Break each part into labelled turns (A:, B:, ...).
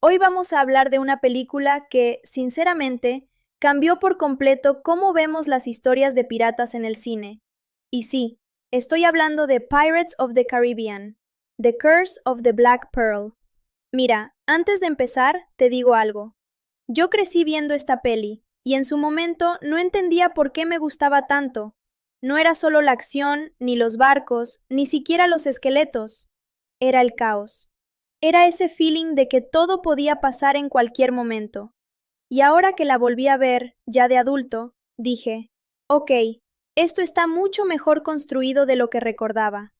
A: Hoy vamos a hablar de una película que, sinceramente, cambió por completo cómo vemos las historias de piratas en el cine. Y sí, estoy hablando de Pirates of the Caribbean, The Curse of the Black Pearl. Mira, antes de empezar, te digo algo. Yo crecí viendo esta peli, y en su momento no entendía por qué me gustaba tanto. No era solo la acción, ni los barcos, ni siquiera los esqueletos. Era el caos. Era ese feeling de que todo podía pasar en cualquier momento. Y ahora que la volví a ver, ya de adulto, dije, ok, esto está mucho mejor construido de lo que recordaba.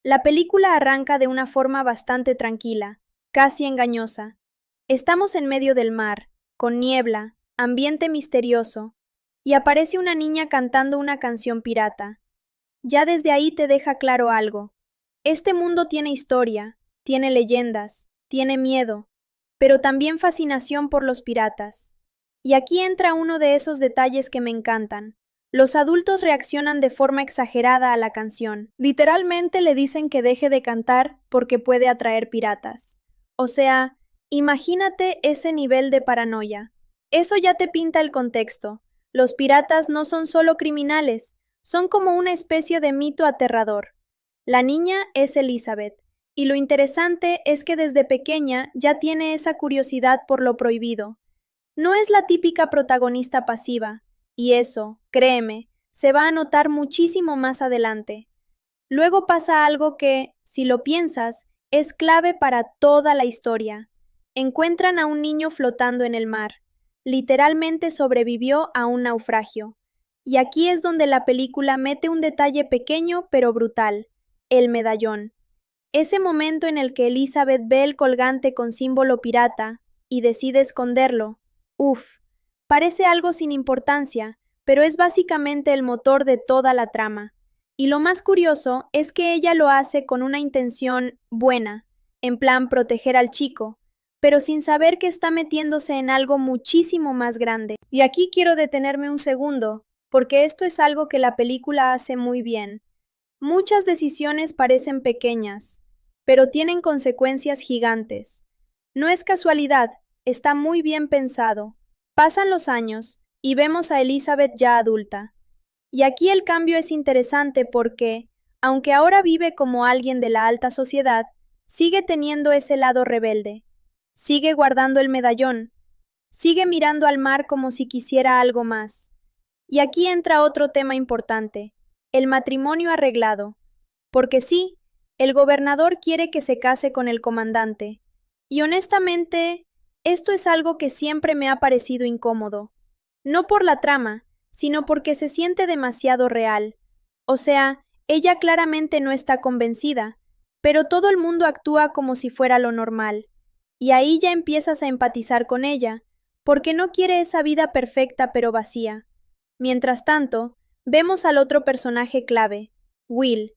A: La película arranca de una forma bastante tranquila, casi engañosa. Estamos en medio del mar, con niebla, ambiente misterioso, y aparece una niña cantando una canción pirata. Ya desde ahí te deja claro algo. Este mundo tiene historia, tiene leyendas, tiene miedo, pero también fascinación por los piratas. Y aquí entra uno de esos detalles que me encantan. Los adultos reaccionan de forma exagerada a la canción. Literalmente le dicen que deje de cantar porque puede atraer piratas. O sea, imagínate ese nivel de paranoia. Eso ya te pinta el contexto. Los piratas no son solo criminales, son como una especie de mito aterrador. La niña es Elizabeth, y lo interesante es que desde pequeña ya tiene esa curiosidad por lo prohibido. No es la típica protagonista pasiva, y eso, créeme, se va a notar muchísimo más adelante. Luego pasa algo que, si lo piensas, es clave para toda la historia. Encuentran a un niño flotando en el mar. Literalmente sobrevivió a un naufragio. Y aquí es donde la película mete un detalle pequeño pero brutal, el medallón. Ese momento en el que Elizabeth ve el colgante con símbolo pirata y decide esconderlo. Uf, parece algo sin importancia, pero es básicamente el motor de toda la trama. Y lo más curioso es que ella lo hace con una intención buena, en plan proteger al chico, pero sin saber que está metiéndose en algo muchísimo más grande. Y aquí quiero detenerme un segundo, porque esto es algo que la película hace muy bien. Muchas decisiones parecen pequeñas, pero tienen consecuencias gigantes. No es casualidad, está muy bien pensado. Pasan los años y vemos a Elizabeth ya adulta. Y aquí el cambio es interesante porque, aunque ahora vive como alguien de la alta sociedad, sigue teniendo ese lado rebelde. Sigue guardando el medallón. Sigue mirando al mar como si quisiera algo más. Y aquí entra otro tema importante, el matrimonio arreglado. Porque sí, el gobernador quiere que se case con el comandante. Y honestamente, esto es algo que siempre me ha parecido incómodo. No por la trama, sino porque se siente demasiado real. O sea, ella claramente no está convencida, pero todo el mundo actúa como si fuera lo normal. Y ahí ya empiezas a empatizar con ella, porque no quiere esa vida perfecta pero vacía. Mientras tanto, vemos al otro personaje clave, Will,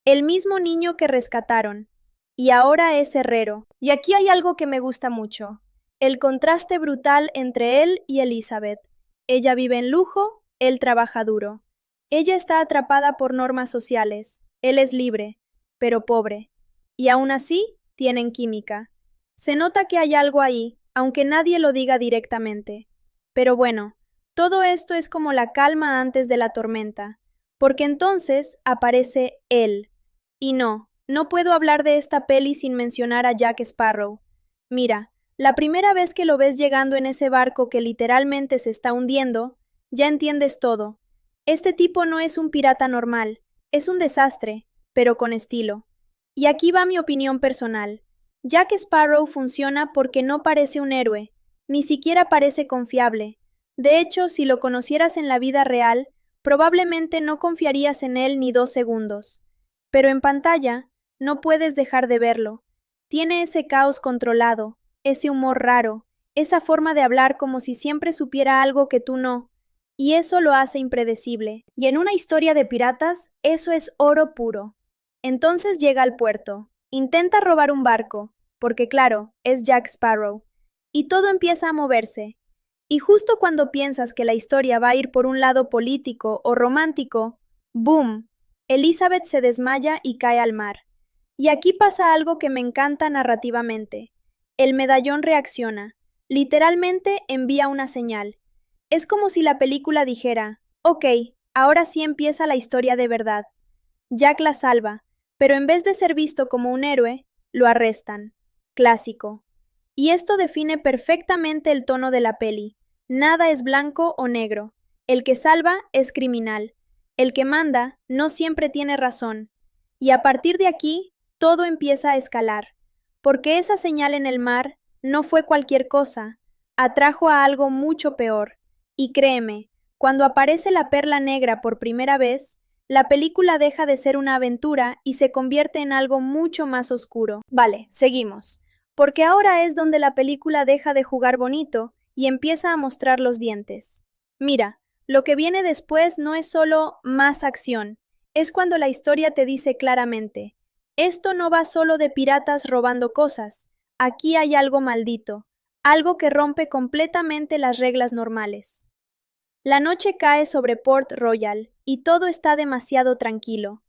A: el mismo niño que rescataron, y ahora es herrero. Y aquí hay algo que me gusta mucho, el contraste brutal entre él y Elizabeth. Ella vive en lujo, él trabaja duro. Ella está atrapada por normas sociales, él es libre, pero pobre. Y aún así, tienen química. Se nota que hay algo ahí, aunque nadie lo diga directamente. Pero bueno, todo esto es como la calma antes de la tormenta, porque entonces aparece él. Y no, no puedo hablar de esta peli sin mencionar a Jack Sparrow. Mira, la primera vez que lo ves llegando en ese barco que literalmente se está hundiendo, ya entiendes todo. Este tipo no es un pirata normal, es un desastre, pero con estilo. Y aquí va mi opinión personal. Jack Sparrow funciona porque no parece un héroe, ni siquiera parece confiable. De hecho, si lo conocieras en la vida real, probablemente no confiarías en él ni 2 segundos. Pero en pantalla, no puedes dejar de verlo. Tiene ese caos controlado, ese humor raro, esa forma de hablar como si siempre supiera algo que tú no. Y eso lo hace impredecible. Y en una historia de piratas, eso es oro puro. Entonces llega al puerto, intenta robar un barco, porque claro, es Jack Sparrow. Y todo empieza a moverse. Y justo cuando piensas que la historia va a ir por un lado político o romántico, ¡boom! Elizabeth se desmaya y cae al mar. Y aquí pasa algo que me encanta narrativamente. El medallón reacciona. Literalmente envía una señal. Es como si la película dijera, ok, ahora sí empieza la historia de verdad. Jack la salva, pero en vez de ser visto como un héroe, lo arrestan. Clásico. Y esto define perfectamente el tono de la peli. Nada es blanco o negro. El que salva es criminal. El que manda no siempre tiene razón. Y a partir de aquí, todo empieza a escalar. Porque esa señal en el mar no fue cualquier cosa, atrajo a algo mucho peor. Y créeme, cuando aparece la perla negra por primera vez, la película deja de ser una aventura y se convierte en algo mucho más oscuro. Vale, seguimos. Porque ahora es donde la película deja de jugar bonito y empieza a mostrar los dientes. Mira, lo que viene después no es solo más acción, es cuando la historia te dice claramente, esto no va solo de piratas robando cosas, aquí hay algo maldito, algo que rompe completamente las reglas normales. La noche cae sobre Port Royal y todo está demasiado tranquilo.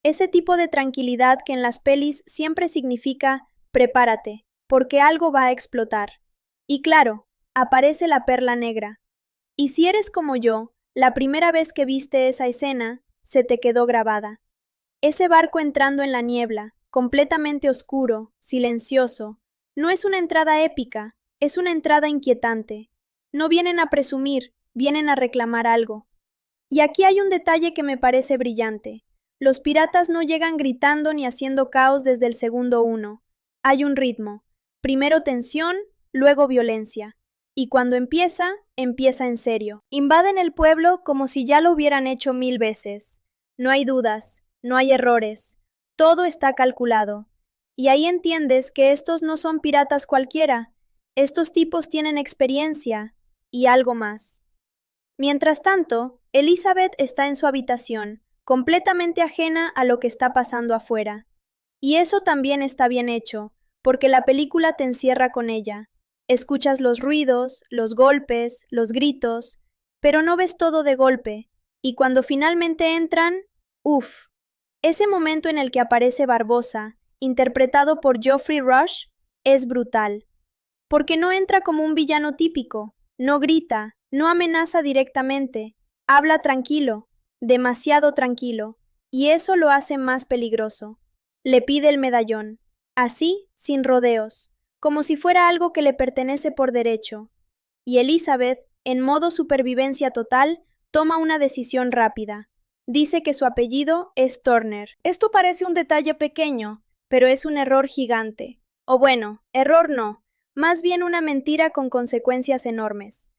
A: Ese tipo de tranquilidad que en las pelis siempre significa prepárate, porque algo va a explotar. Y claro, aparece la perla negra. Y si eres como yo, la primera vez que viste esa escena, se te quedó grabada. Ese barco entrando en la niebla, completamente oscuro, silencioso, no es una entrada épica, es una entrada inquietante. No vienen a presumir, vienen a reclamar algo. Y aquí hay un detalle que me parece brillante. Los piratas no llegan gritando ni haciendo caos desde el segundo uno. Hay un ritmo. Primero tensión, luego violencia. Y cuando empieza, empieza en serio. Invaden el pueblo como si ya lo hubieran hecho 1000 veces. No hay dudas, no hay errores. Todo está calculado. Y ahí entiendes que estos no son piratas cualquiera. Estos tipos tienen experiencia y algo más. Mientras tanto, Elizabeth está en su habitación, completamente ajena a lo que está pasando afuera. Y eso también está bien hecho, porque la película te encierra con ella. Escuchas los ruidos, los golpes, los gritos, pero no ves todo de golpe. Y cuando finalmente entran, ¡uf! Ese momento en el que aparece Barbosa, interpretado por Geoffrey Rush, es brutal. Porque no entra como un villano típico, no grita, no amenaza directamente, habla tranquilo, demasiado tranquilo, y eso lo hace más peligroso. Le pide el medallón, así, sin rodeos, como si fuera algo que le pertenece por derecho. Y Elizabeth, en modo supervivencia total, toma una decisión rápida. Dice que su apellido es Turner. Esto parece un detalle pequeño, pero es un error gigante. O bueno, error no, más bien una mentira con consecuencias enormes.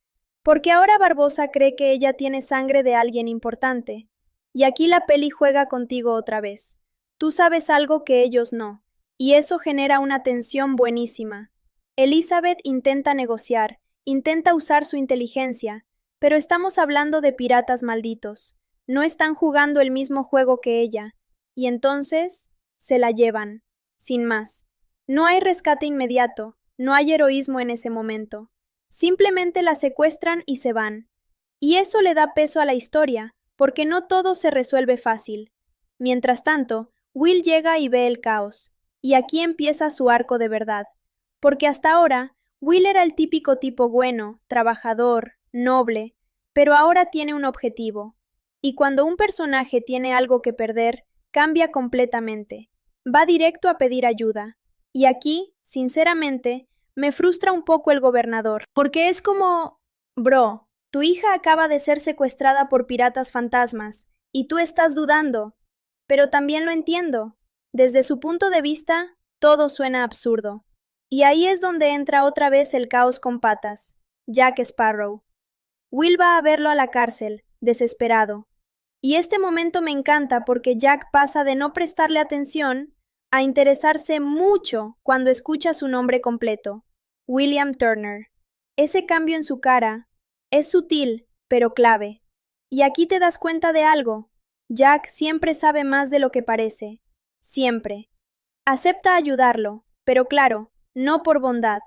A: Porque ahora Barbosa cree que ella tiene sangre de alguien importante. Y aquí la peli juega contigo otra vez. Tú sabes algo que ellos no. Y eso genera una tensión buenísima. Elizabeth intenta negociar, intenta usar su inteligencia, pero estamos hablando de piratas malditos. No están jugando el mismo juego que ella. Y entonces, se la llevan. Sin más. No hay rescate inmediato, no hay heroísmo en ese momento. Simplemente la secuestran y se van. Y eso le da peso a la historia, porque no todo se resuelve fácil. Mientras tanto, Will llega y ve el caos. Y aquí empieza su arco de verdad. Porque hasta ahora, Will era el típico tipo bueno, trabajador, noble, pero ahora tiene un objetivo. Y cuando un personaje tiene algo que perder, cambia completamente. Va directo a pedir ayuda. Y aquí, sinceramente, me frustra un poco el gobernador, porque es como, bro, tu hija acaba de ser secuestrada por piratas fantasmas, y tú estás dudando. Pero también lo entiendo. Desde su punto de vista, todo suena absurdo. Y ahí es donde entra otra vez el caos con patas. Jack Sparrow. Will va a verlo a la cárcel, desesperado. Y este momento me encanta porque Jack pasa de no prestarle atención a interesarse mucho cuando escucha su nombre completo, William Turner. Ese cambio en su cara es sutil, pero clave. Y aquí te das cuenta de algo. Jack siempre sabe más de lo que parece. Siempre. Acepta ayudarlo, pero claro, no por bondad.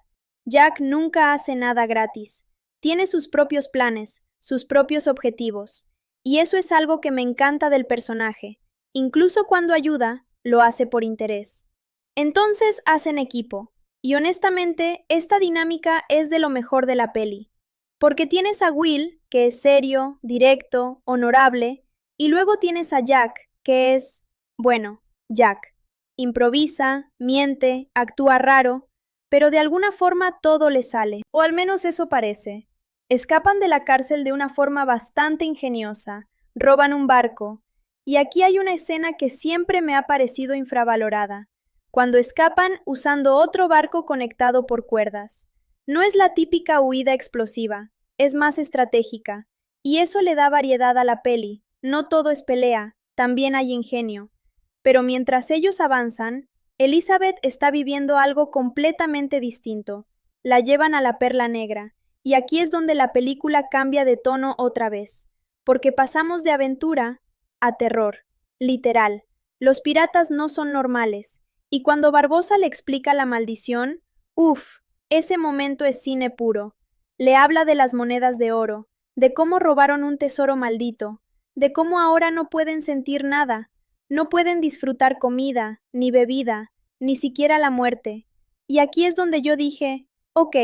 A: Jack nunca hace nada gratis. Tiene sus propios planes, sus propios objetivos. Y eso es algo que me encanta del personaje. Incluso cuando ayuda, lo hace por interés. Entonces hacen equipo. Y honestamente, esta dinámica es de lo mejor de la peli. Porque tienes a Will, que es serio, directo, honorable, y luego tienes a Jack, que es, bueno, Jack. Improvisa, miente, actúa raro, pero de alguna forma todo le sale. O al menos eso parece. Escapan de la cárcel de una forma bastante ingeniosa, roban un barco, y aquí hay una escena que siempre me ha parecido infravalorada, cuando escapan usando otro barco conectado por cuerdas. No es la típica huida explosiva, es más estratégica, y eso le da variedad a la peli. No todo es pelea, también hay ingenio. Pero mientras ellos avanzan, Elizabeth está viviendo algo completamente distinto. La llevan a la Perla Negra, y aquí es donde la película cambia de tono otra vez, porque pasamos de aventura a terror, literal. Los piratas no son normales, y cuando Barbosa le explica la maldición, uff, ese momento es cine puro. Le habla de las monedas de oro, de cómo robaron un tesoro maldito, de cómo ahora no pueden sentir nada, no pueden disfrutar comida, ni bebida, ni siquiera la muerte. Y aquí es donde yo dije, ok,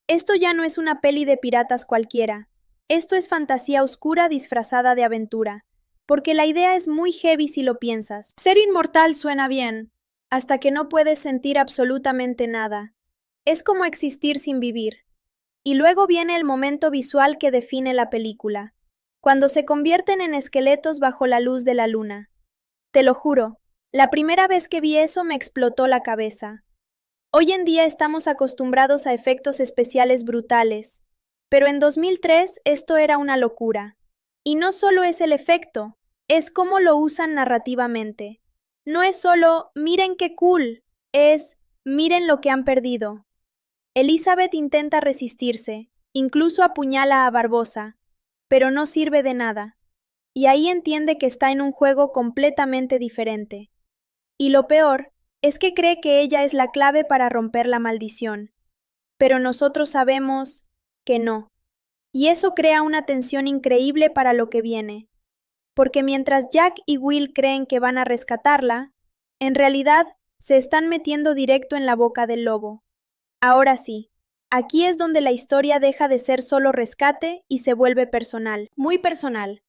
A: esto ya no es una peli de piratas cualquiera, esto es fantasía oscura disfrazada de aventura, porque la idea es muy heavy si lo piensas. Ser inmortal suena bien, hasta que no puedes sentir absolutamente nada. Es como existir sin vivir. Y luego viene el momento visual que define la película, cuando se convierten en esqueletos bajo la luz de la luna. Te lo juro, la primera vez que vi eso me explotó la cabeza. Hoy en día estamos acostumbrados a efectos especiales brutales, pero en 2003 esto era una locura. Y no solo es el efecto, es cómo lo usan narrativamente. No es solo, miren qué cool, es, miren lo que han perdido. Elizabeth intenta resistirse, incluso apuñala a Barbosa, pero no sirve de nada. Y ahí entiende que está en un juego completamente diferente. Y lo peor es que cree que ella es la clave para romper la maldición. Pero nosotros sabemos que no. Y eso crea una tensión increíble para lo que viene. Porque mientras Jack y Will creen que van a rescatarla, en realidad se están metiendo directo en la boca del lobo. Ahora sí, aquí es donde la historia deja de ser solo rescate y se vuelve personal, muy personal.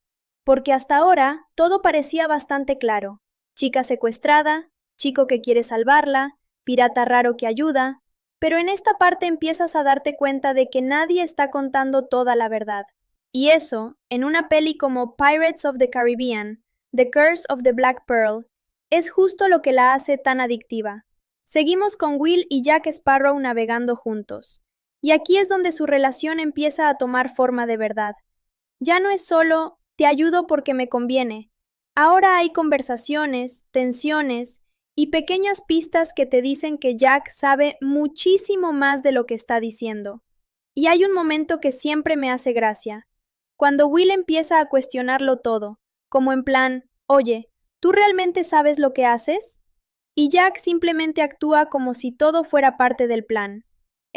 A: Porque hasta ahora todo parecía bastante claro. Chica secuestrada, chico que quiere salvarla, pirata raro que ayuda, pero en esta parte empiezas a darte cuenta de que nadie está contando toda la verdad. Y eso, en una peli como Pirates of the Caribbean, The Curse of the Black Pearl, es justo lo que la hace tan adictiva. Seguimos con Will y Jack Sparrow navegando juntos. Y aquí es donde su relación empieza a tomar forma de verdad. Ya no es solo, te ayudo porque me conviene. Ahora hay conversaciones, tensiones y pequeñas pistas que te dicen que Jack sabe muchísimo más de lo que está diciendo. Y hay un momento que siempre me hace gracia, cuando Will empieza a cuestionarlo todo, como en plan, oye, ¿tú realmente sabes lo que haces? Y Jack simplemente actúa como si todo fuera parte del plan.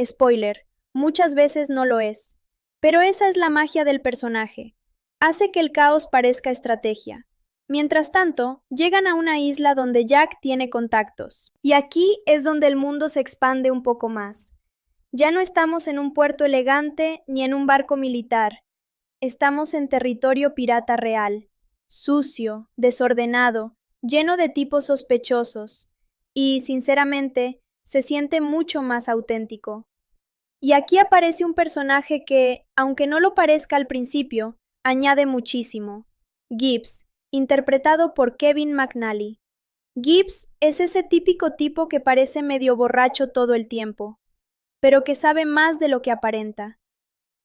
A: Spoiler, muchas veces no lo es. Pero esa es la magia del personaje. Hace que el caos parezca estrategia. Mientras tanto, llegan a una isla donde Jack tiene contactos. Y aquí es donde el mundo se expande un poco más. Ya no estamos en un puerto elegante ni en un barco militar. Estamos en territorio pirata real. Sucio, desordenado, lleno de tipos sospechosos. Y, sinceramente, se siente mucho más auténtico. Y aquí aparece un personaje que, aunque no lo parezca al principio, añade muchísimo. Gibbs, interpretado por Kevin McNally. Gibbs es ese típico tipo que parece medio borracho todo el tiempo, pero que sabe más de lo que aparenta.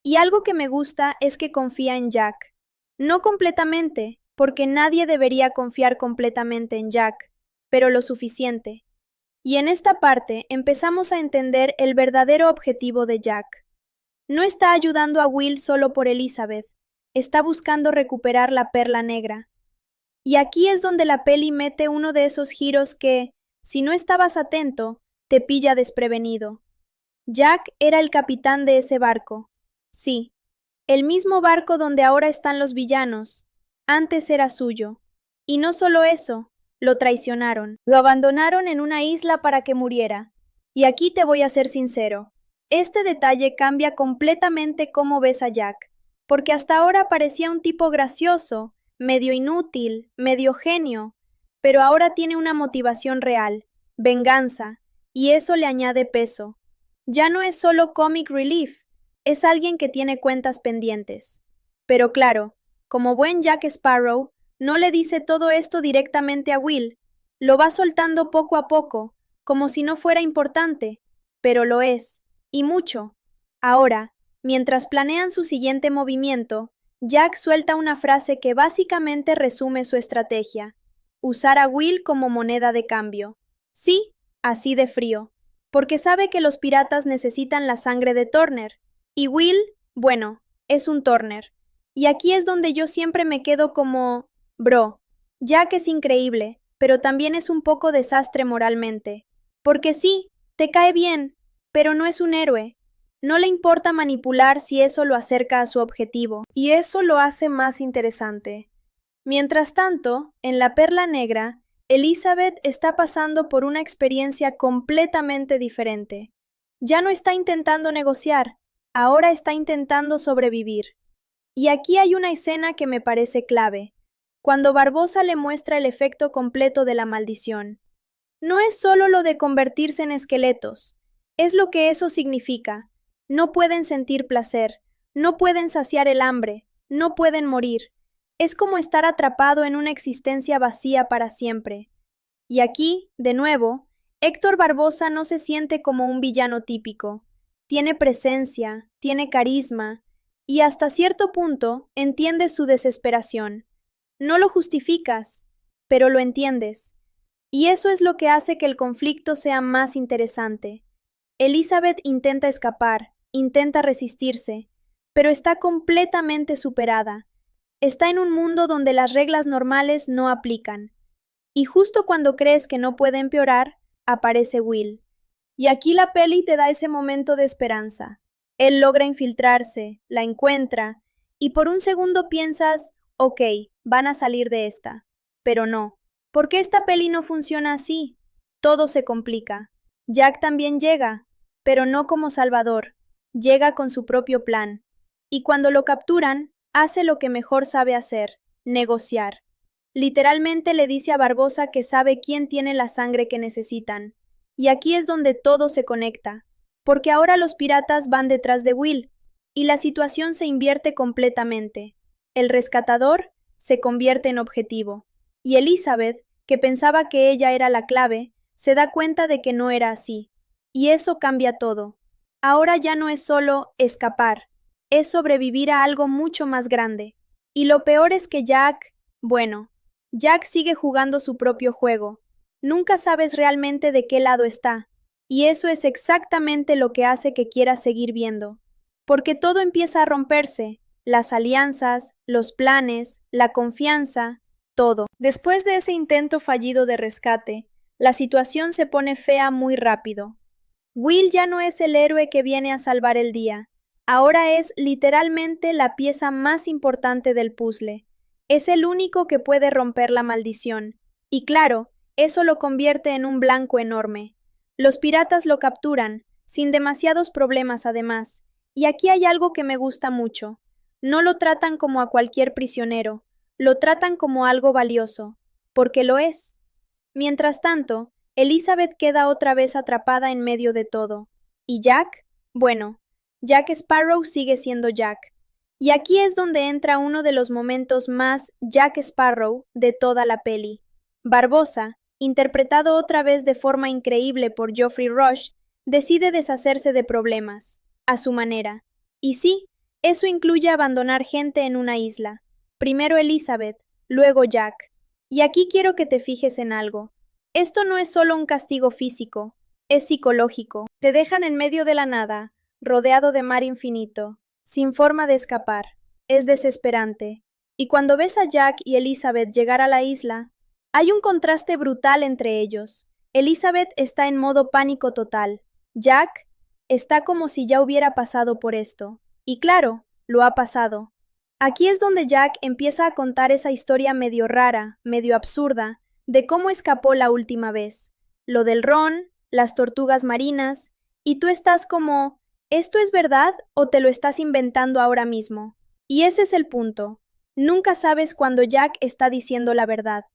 A: Y algo que me gusta es que confía en Jack. No completamente, porque nadie debería confiar completamente en Jack, pero lo suficiente. Y en esta parte empezamos a entender el verdadero objetivo de Jack. No está ayudando a Will solo por Elizabeth, está buscando recuperar la perla negra. Y aquí es donde la peli mete uno de esos giros que, si no estabas atento, te pilla desprevenido. Jack era el capitán de ese barco. Sí, el mismo barco donde ahora están los villanos. Antes era suyo. Y no solo eso, lo traicionaron. Lo abandonaron en una isla para que muriera. Y aquí te voy a ser sincero. Este detalle cambia completamente cómo ves a Jack, porque hasta ahora parecía un tipo gracioso, medio inútil, medio genio, pero ahora tiene una motivación real, venganza, y eso le añade peso. Ya no es solo comic relief, es alguien que tiene cuentas pendientes. Pero claro, como buen Jack Sparrow, no le dice todo esto directamente a Will, lo va soltando poco a poco, como si no fuera importante, pero lo es, y mucho. Ahora, mientras planean su siguiente movimiento, Jack suelta una frase que básicamente resume su estrategia: usar a Will como moneda de cambio. Sí, así de frío, porque sabe que los piratas necesitan la sangre de Turner, y Will, bueno, es un Turner. Y aquí es donde yo siempre me quedo como, bro, Jack es increíble, pero también es un poco desastre moralmente. Porque sí, te cae bien, pero no es un héroe. No le importa manipular si eso lo acerca a su objetivo, y eso lo hace más interesante. Mientras tanto, en la Perla Negra, Elizabeth está pasando por una experiencia completamente diferente. Ya no está intentando negociar, ahora está intentando sobrevivir. Y aquí hay una escena que me parece clave, cuando Barbosa le muestra el efecto completo de la maldición. No es solo lo de convertirse en esqueletos, es lo que eso significa. No pueden sentir placer, no pueden saciar el hambre, no pueden morir. Es como estar atrapado en una existencia vacía para siempre. Y aquí, de nuevo, Héctor Barbosa no se siente como un villano típico. Tiene presencia, tiene carisma, y hasta cierto punto entiendes su desesperación. No lo justificas, pero lo entiendes. Y eso es lo que hace que el conflicto sea más interesante. Elizabeth intenta escapar, intenta resistirse, pero está completamente superada. Está en un mundo donde las reglas normales no aplican. Y justo cuando crees que no puede empeorar, aparece Will. Y aquí la peli te da ese momento de esperanza. Él logra infiltrarse, la encuentra, y por un segundo piensas, ok, van a salir de esta. Pero no, porque esta peli no funciona así. Todo se complica. Jack también llega, pero no como Salvador. Llega con su propio plan. Y cuando lo capturan, hace lo que mejor sabe hacer, negociar. Literalmente le dice a Barbosa que sabe quién tiene la sangre que necesitan. Y aquí es donde todo se conecta, porque ahora los piratas van detrás de Will, y la situación se invierte completamente. El rescatador se convierte en objetivo, y Elizabeth, que pensaba que ella era la clave, se da cuenta de que no era así. Y eso cambia todo. Ahora ya no es solo escapar, es sobrevivir a algo mucho más grande. Y lo peor es que Jack sigue jugando su propio juego. Nunca sabes realmente de qué lado está, y eso es exactamente lo que hace que quieras seguir viendo. Porque todo empieza a romperse, las alianzas, los planes, la confianza, todo. Después de ese intento fallido de rescate, la situación se pone fea muy rápido. Will ya no es el héroe que viene a salvar el día, ahora es literalmente la pieza más importante del puzzle. Es el único que puede romper la maldición. Y claro, eso lo convierte en un blanco enorme. Los piratas lo capturan, sin demasiados problemas además. Y aquí hay algo que me gusta mucho. No lo tratan como a cualquier prisionero, lo tratan como algo valioso, porque lo es. Mientras tanto, Elizabeth queda otra vez atrapada en medio de todo. ¿Y Jack? Bueno, Jack Sparrow sigue siendo Jack. Y aquí es donde entra uno de los momentos más Jack Sparrow de toda la peli. Barbosa, interpretado otra vez de forma increíble por Geoffrey Rush, decide deshacerse de problemas, a su manera. Y sí, eso incluye abandonar gente en una isla. Primero Elizabeth, luego Jack. Y aquí quiero que te fijes en algo. Esto no es solo un castigo físico, es psicológico. Te dejan en medio de la nada, rodeado de mar infinito, sin forma de escapar. Es desesperante. Y cuando ves a Jack y Elizabeth llegar a la isla, hay un contraste brutal entre ellos. Elizabeth está en modo pánico total. Jack está como si ya hubiera pasado por esto. Y claro, lo ha pasado. Aquí es donde Jack empieza a contar esa historia medio rara, medio absurda, de cómo escapó la última vez. Lo del ron, las tortugas marinas, y tú estás como, ¿esto es verdad o te lo estás inventando ahora mismo? Y ese es el punto. Nunca sabes cuando Jack está diciendo la verdad.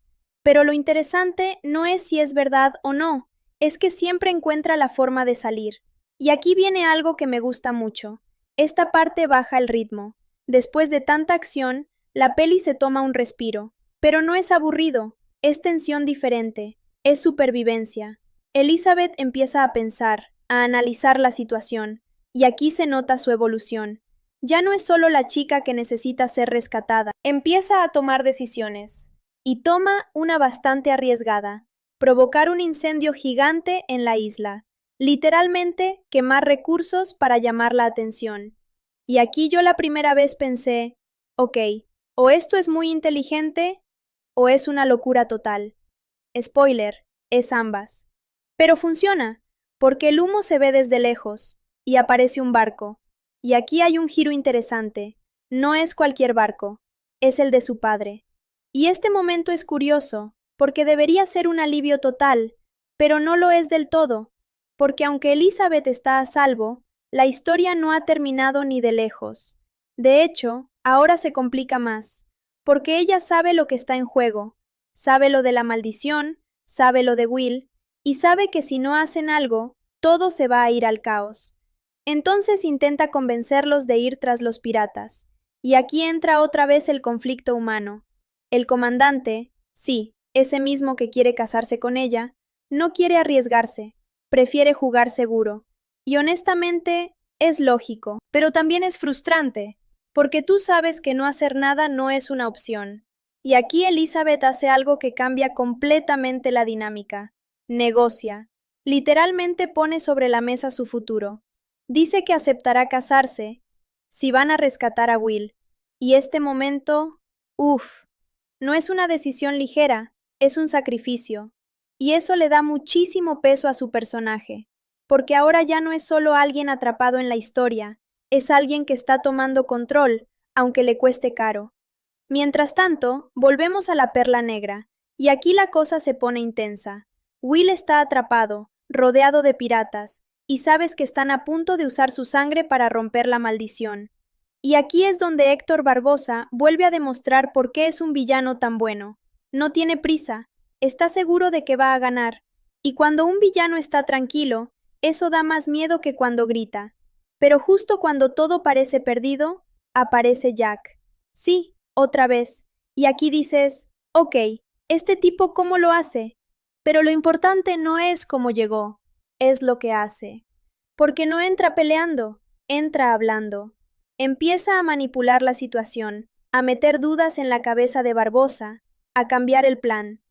A: Pero lo interesante no es si es verdad o no, es que siempre encuentra la forma de salir. Y aquí viene algo que me gusta mucho. Esta parte baja el ritmo. Después de tanta acción, la peli se toma un respiro. Pero no es aburrido, es tensión diferente, es supervivencia. Elizabeth empieza a pensar, a analizar la situación, y aquí se nota su evolución. Ya no es solo la chica que necesita ser rescatada, empieza a tomar decisiones, y toma una bastante arriesgada, provocar un incendio gigante en la isla, literalmente quemar recursos para llamar la atención. Y aquí yo la primera vez pensé, ok, o esto es muy inteligente o es una locura total. Spoiler, es ambas. Pero funciona, porque el humo se ve desde lejos, y aparece un barco. Y aquí hay un giro interesante. No es cualquier barco, es el de su padre. Y este momento es curioso, porque debería ser un alivio total, pero no lo es del todo, porque aunque Elizabeth está a salvo, la historia no ha terminado ni de lejos. De hecho, ahora se complica más, porque ella sabe lo que está en juego, sabe lo de la maldición, sabe lo de Will, y sabe que si no hacen algo, todo se va a ir al caos. Entonces intenta convencerlos de ir tras los piratas. Y aquí entra otra vez el conflicto humano. El comandante, sí, ese mismo que quiere casarse con ella, no quiere arriesgarse, prefiere jugar seguro. Y honestamente, es lógico, pero también es frustrante, porque tú sabes que no hacer nada no es una opción. Y aquí Elizabeth hace algo que cambia completamente la dinámica. Negocia. Literalmente pone sobre la mesa su futuro. Dice que aceptará casarse si van a rescatar a Will. Y este momento, uff, no es una decisión ligera, es un sacrificio. Y eso le da muchísimo peso a su personaje, porque ahora ya no es solo alguien atrapado en la historia, es alguien que está tomando control, aunque le cueste caro. Mientras tanto, volvemos a la Perla Negra, y aquí la cosa se pone intensa. Will está atrapado, rodeado de piratas, y sabes que están a punto de usar su sangre para romper la maldición. Y aquí es donde Héctor Barbosa vuelve a demostrar por qué es un villano tan bueno. No tiene prisa, está seguro de que va a ganar. Y cuando un villano está tranquilo, eso da más miedo que cuando grita. Pero justo cuando todo parece perdido, aparece Jack. Sí, otra vez. Y aquí dices, ok, ¿este tipo cómo lo hace? Pero lo importante no es cómo llegó, es lo que hace. Porque no entra peleando, entra hablando. Empieza a manipular la situación, a meter dudas en la cabeza de Barbosa, a cambiar el plan.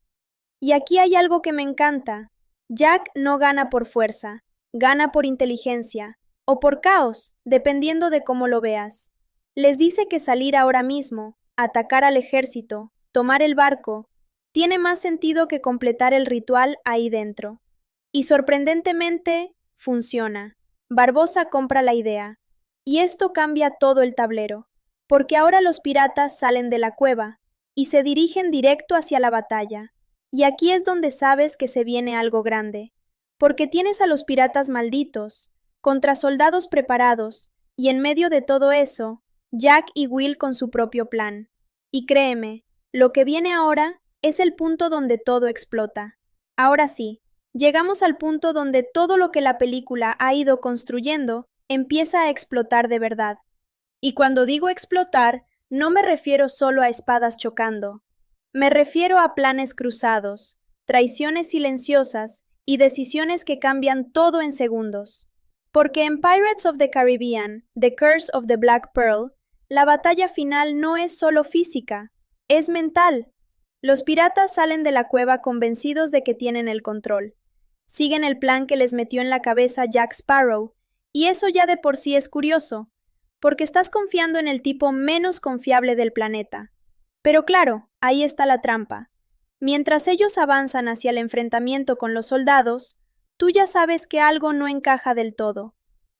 A: Y aquí hay algo que me encanta. Jack no gana por fuerza, gana por inteligencia, o por caos, dependiendo de cómo lo veas. Les dice que salir ahora mismo, atacar al ejército, tomar el barco, tiene más sentido que completar el ritual ahí dentro. Y sorprendentemente, funciona. Barbosa compra la idea. Y esto cambia todo el tablero, porque ahora los piratas salen de la cueva y se dirigen directo hacia la batalla. Y aquí es donde sabes que se viene algo grande, porque tienes a los piratas malditos, contra soldados preparados, y en medio de todo eso, Jack y Will con su propio plan. Y créeme, lo que viene ahora es el punto donde todo explota. Ahora sí, llegamos al punto donde todo lo que la película ha ido construyendo empieza a explotar de verdad. Y cuando digo explotar, no me refiero solo a espadas chocando. Me refiero a planes cruzados, traiciones silenciosas y decisiones que cambian todo en segundos. Porque en Pirates of the Caribbean, The Curse of the Black Pearl, la batalla final no es solo física, es mental. Los piratas salen de la cueva convencidos de que tienen el control. Siguen el plan que les metió en la cabeza Jack Sparrow, y eso ya de por sí es curioso, porque estás confiando en el tipo menos confiable del planeta. Pero claro, ahí está la trampa. Mientras ellos avanzan hacia el enfrentamiento con los soldados, tú ya sabes que algo no encaja del todo.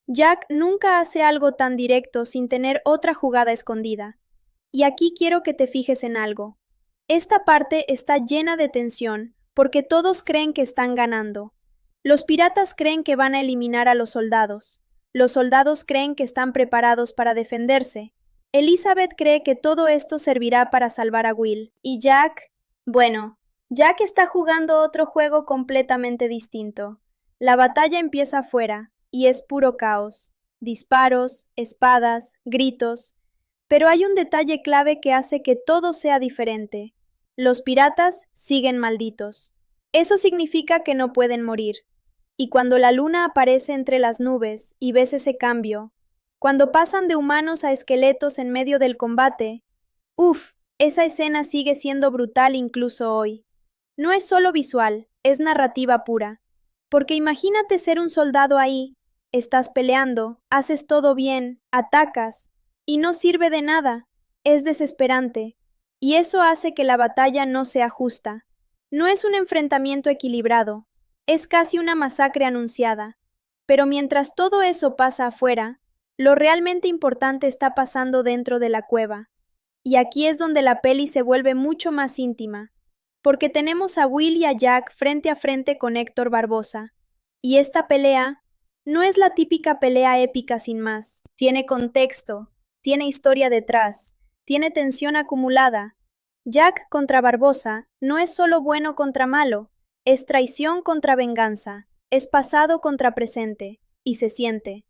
A: Jack nunca hace algo tan directo sin tener otra jugada escondida. Y aquí quiero que te fijes en algo. Esta parte está llena de tensión porque todos creen que están ganando. Los piratas creen que van a eliminar a los soldados. Los soldados creen que están preparados para defenderse. Elizabeth cree que todo esto servirá para salvar a Will. ¿Y Jack? Bueno, Jack está jugando otro juego completamente distinto. La batalla empieza afuera, y es puro caos. Disparos, espadas, gritos. Pero hay un detalle clave que hace que todo sea diferente. Los piratas siguen malditos. Eso significa que no pueden morir. Y cuando la luna aparece entre las nubes y ves ese cambio, cuando pasan de humanos a esqueletos en medio del combate, ¡uf! Esa escena sigue siendo brutal incluso hoy. No es solo visual, es narrativa pura. Porque imagínate ser un soldado ahí, estás peleando, haces todo bien, atacas, y no sirve de nada. Es desesperante. Y eso hace que la batalla no sea justa. No es un enfrentamiento equilibrado, es casi una masacre anunciada. Pero mientras todo eso pasa afuera, lo realmente importante está pasando dentro de la cueva. Y aquí es donde la peli se vuelve mucho más íntima, porque tenemos a Will y a Jack frente a frente con Héctor Barbosa. Y esta pelea no es la típica pelea épica sin más. Tiene contexto, tiene historia detrás, tiene tensión acumulada. Jack contra Barbosa no es solo bueno contra malo, es traición contra venganza, es pasado contra presente, y se siente.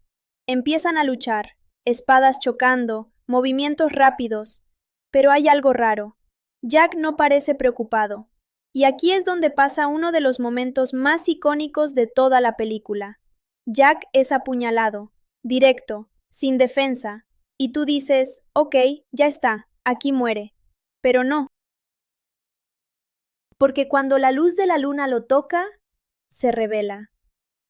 A: Empiezan a luchar, espadas chocando, movimientos rápidos, pero hay algo raro. Jack no parece preocupado. Y aquí es donde pasa uno de los momentos más icónicos de toda la película. Jack es apuñalado, directo, sin defensa, y tú dices, ok, ya está, aquí muere. Pero no. Porque cuando la luz de la luna lo toca, se revela.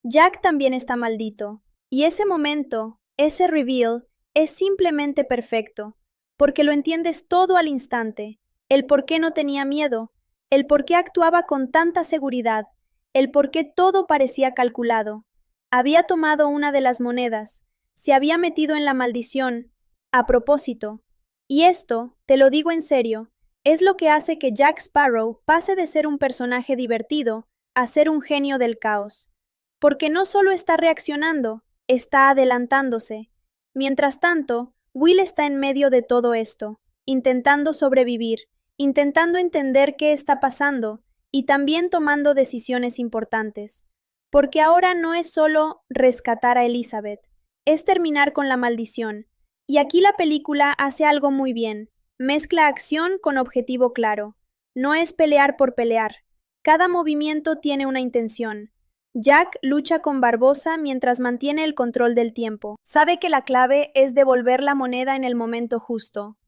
A: Jack también está maldito, y ese momento, ese reveal, es simplemente perfecto, porque lo entiendes todo al instante, el por qué no tenía miedo, el por qué actuaba con tanta seguridad, el por qué todo parecía calculado. Había tomado una de las monedas, se había metido en la maldición, a propósito. Y esto, te lo digo en serio, es lo que hace que Jack Sparrow pase de ser un personaje divertido a ser un genio del caos. Porque no solo está reaccionando, está adelantándose. Mientras tanto, Will está en medio de todo esto, intentando sobrevivir, intentando entender qué está pasando y también tomando decisiones importantes. Porque ahora no es solo rescatar a Elizabeth, es terminar con la maldición. Y aquí la película hace algo muy bien, mezcla acción con objetivo claro. No es pelear por pelear. Cada movimiento tiene una intención. Jack lucha con Barbosa mientras mantiene el control del tiempo. Sabe que la clave es devolver la moneda en el momento justo.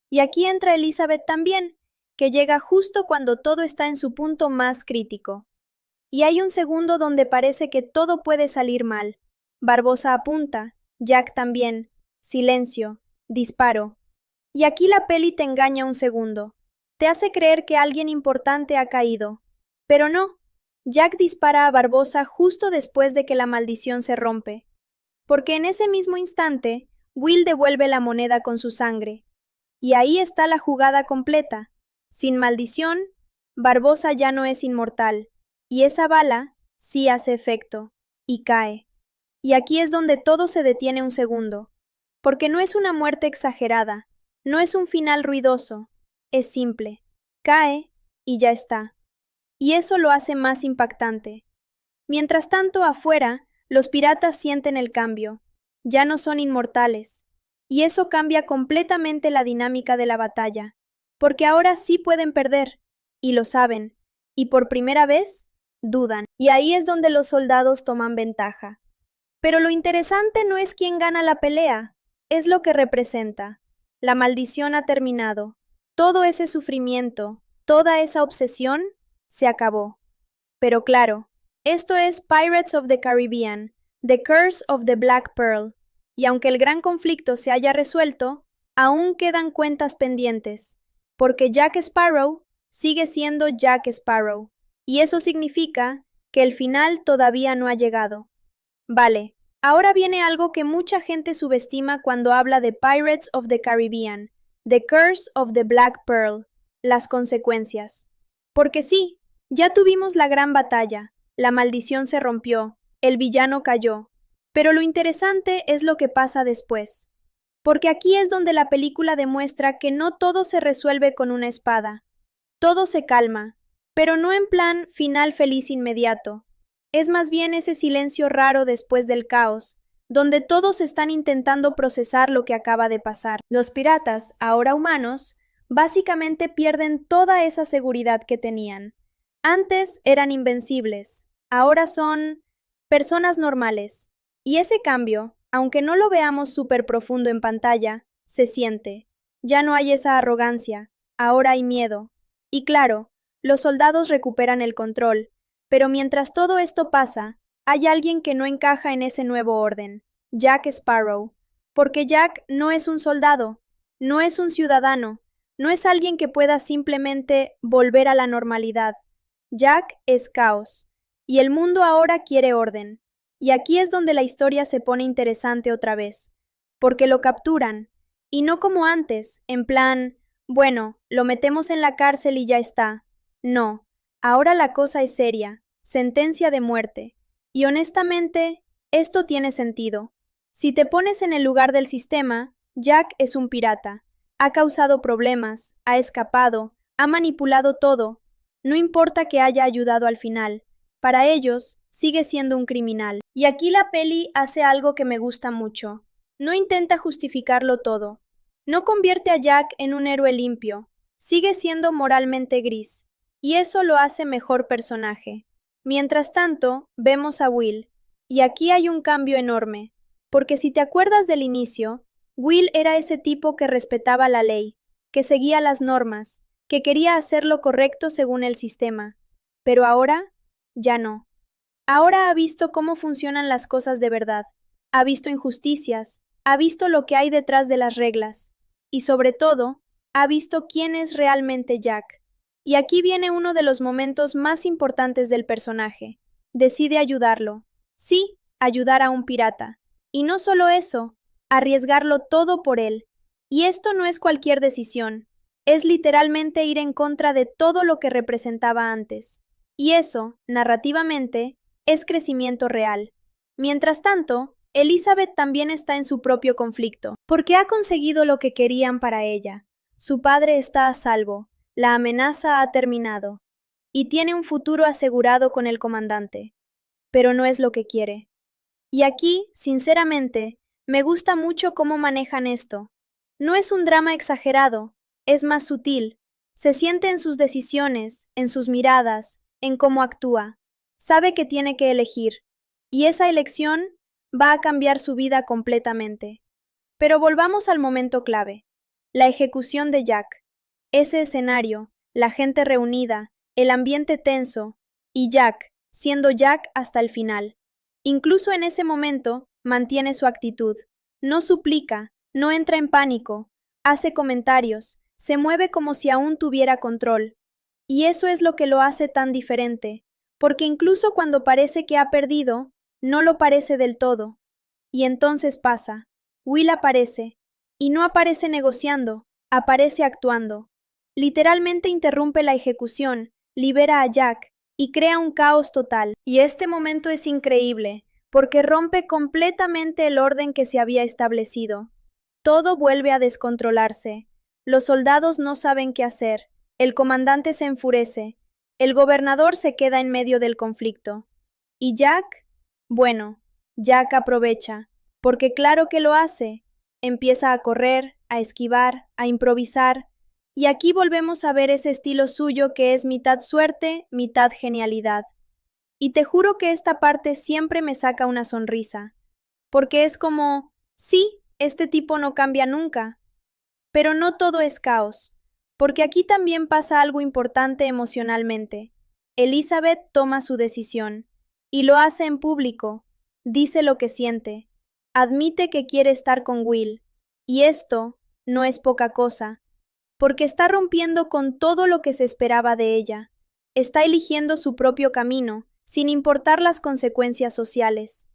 A: Y aquí entra Elizabeth también, que llega justo cuando todo está en su punto más crítico. Y hay un segundo donde parece que todo puede salir mal. Barbosa apunta, Jack también. Silencio. Disparo. Y aquí la peli te engaña un segundo. Te hace creer que alguien importante ha caído. Pero no. Jack dispara a Barbosa justo después de que la maldición se rompe. Porque en ese mismo instante, Will devuelve la moneda con su sangre. Y ahí está la jugada completa. Sin maldición, Barbosa ya no es inmortal. Y esa bala sí hace efecto. Y cae. Y aquí es donde todo se detiene un segundo. Porque no es una muerte exagerada. No es un final ruidoso. Es simple. Cae y ya está. Y eso lo hace más impactante. Mientras tanto, afuera, los piratas sienten el cambio. Ya no son inmortales. Y eso cambia completamente la dinámica de la batalla. Porque ahora sí pueden perder. Y lo saben. Y por primera vez, dudan. Y ahí es donde los soldados toman ventaja. Pero lo interesante no es quién gana la pelea, es lo que representa. La maldición ha terminado. Todo ese sufrimiento, toda esa obsesión, se acabó. Pero claro, esto es Pirates of the Caribbean, The Curse of the Black Pearl. Y aunque el gran conflicto se haya resuelto, aún quedan cuentas pendientes, porque Jack Sparrow sigue siendo Jack Sparrow. Y eso significa que el final todavía no ha llegado. Vale, ahora viene algo que mucha gente subestima cuando habla de Pirates of the Caribbean, The Curse of the Black Pearl, las consecuencias. Porque sí, ya tuvimos la gran batalla, la maldición se rompió, el villano cayó. Pero lo interesante es lo que pasa después. Porque aquí es donde la película demuestra que no todo se resuelve con una espada. Todo se calma, pero no en plan final feliz inmediato. Es más bien ese silencio raro después del caos, donde todos están intentando procesar lo que acaba de pasar. Los piratas, ahora humanos, básicamente pierden toda esa seguridad que tenían. Antes eran invencibles, ahora son personas normales. Y ese cambio, aunque no lo veamos súper profundo en pantalla, se siente. Ya no hay esa arrogancia, ahora hay miedo. Y claro, los soldados recuperan el control, pero mientras todo esto pasa, hay alguien que no encaja en ese nuevo orden, Jack Sparrow. Porque Jack no es un soldado, no es un ciudadano, no es alguien que pueda simplemente volver a la normalidad. Jack es caos, y el mundo ahora quiere orden. Y aquí es donde la historia se pone interesante otra vez, porque lo capturan, y no como antes, en plan, bueno, lo metemos en la cárcel y ya está. No, ahora la cosa es seria, sentencia de muerte. Y honestamente, esto tiene sentido. Si te pones en el lugar del sistema, Jack es un pirata. Ha causado problemas, ha escapado, ha manipulado todo. No importa que haya ayudado al final. Para ellos, sigue siendo un criminal. Y aquí la peli hace algo que me gusta mucho. No intenta justificarlo todo. No convierte a Jack en un héroe limpio. Sigue siendo moralmente gris. Y eso lo hace mejor personaje. Mientras tanto, vemos a Will. Y aquí hay un cambio enorme. Porque si te acuerdas del inicio, Will era ese tipo que respetaba la ley, que seguía las normas, que quería hacer lo correcto según el sistema. Pero ahora, ya no. Ahora ha visto cómo funcionan las cosas de verdad. Ha visto injusticias, ha visto lo que hay detrás de las reglas. Y sobre todo, ha visto quién es realmente Jack. Y aquí viene uno de los momentos más importantes del personaje. Decide ayudarlo. Sí, ayudar a un pirata. Y no solo eso, arriesgarlo todo por él. Y esto no es cualquier decisión. Es literalmente ir en contra de todo lo que representaba antes. Y eso, narrativamente, es crecimiento real. Mientras tanto, Elizabeth también está en su propio conflicto, porque ha conseguido lo que querían para ella. Su padre está a salvo, la amenaza ha terminado, y tiene un futuro asegurado con el comandante. Pero no es lo que quiere. Y aquí, sinceramente, me gusta mucho cómo manejan esto. No es un drama exagerado, es más sutil. Se siente en sus decisiones, en sus miradas, en cómo actúa. Sabe que tiene que elegir, y esa elección va a cambiar su vida completamente. Pero volvamos al momento clave, la ejecución de Jack. Ese escenario, la gente reunida, el ambiente tenso, y Jack, siendo Jack hasta el final. Incluso en ese momento, mantiene su actitud. No suplica, no entra en pánico, hace comentarios, se mueve como si aún tuviera control. Y eso es lo que lo hace tan diferente, porque incluso cuando parece que ha perdido, no lo parece del todo. Y entonces pasa. Will aparece, y no aparece negociando, aparece actuando. Literalmente interrumpe la ejecución, libera a Jack, y crea un caos total. Y este momento es increíble, porque rompe completamente el orden que se había establecido. Todo vuelve a descontrolarse. Los soldados no saben qué hacer. El comandante se enfurece. El gobernador se queda en medio del conflicto. ¿Y Jack? Bueno, Jack aprovecha, porque claro que lo hace. Empieza a correr, a esquivar, a improvisar, y aquí volvemos a ver ese estilo suyo que es mitad suerte, mitad genialidad. Y te juro que esta parte siempre me saca una sonrisa, porque es como, sí, este tipo no cambia nunca. Pero no todo es caos, porque aquí también pasa algo importante emocionalmente. Elizabeth toma su decisión, y lo hace en público, dice lo que siente, admite que quiere estar con Will, y esto no es poca cosa, porque está rompiendo con todo lo que se esperaba de ella, está eligiendo su propio camino, sin importar las consecuencias sociales.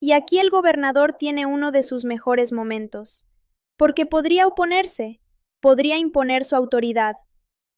A: Y aquí el gobernador tiene uno de sus mejores momentos, porque podría oponerse, podría imponer su autoridad,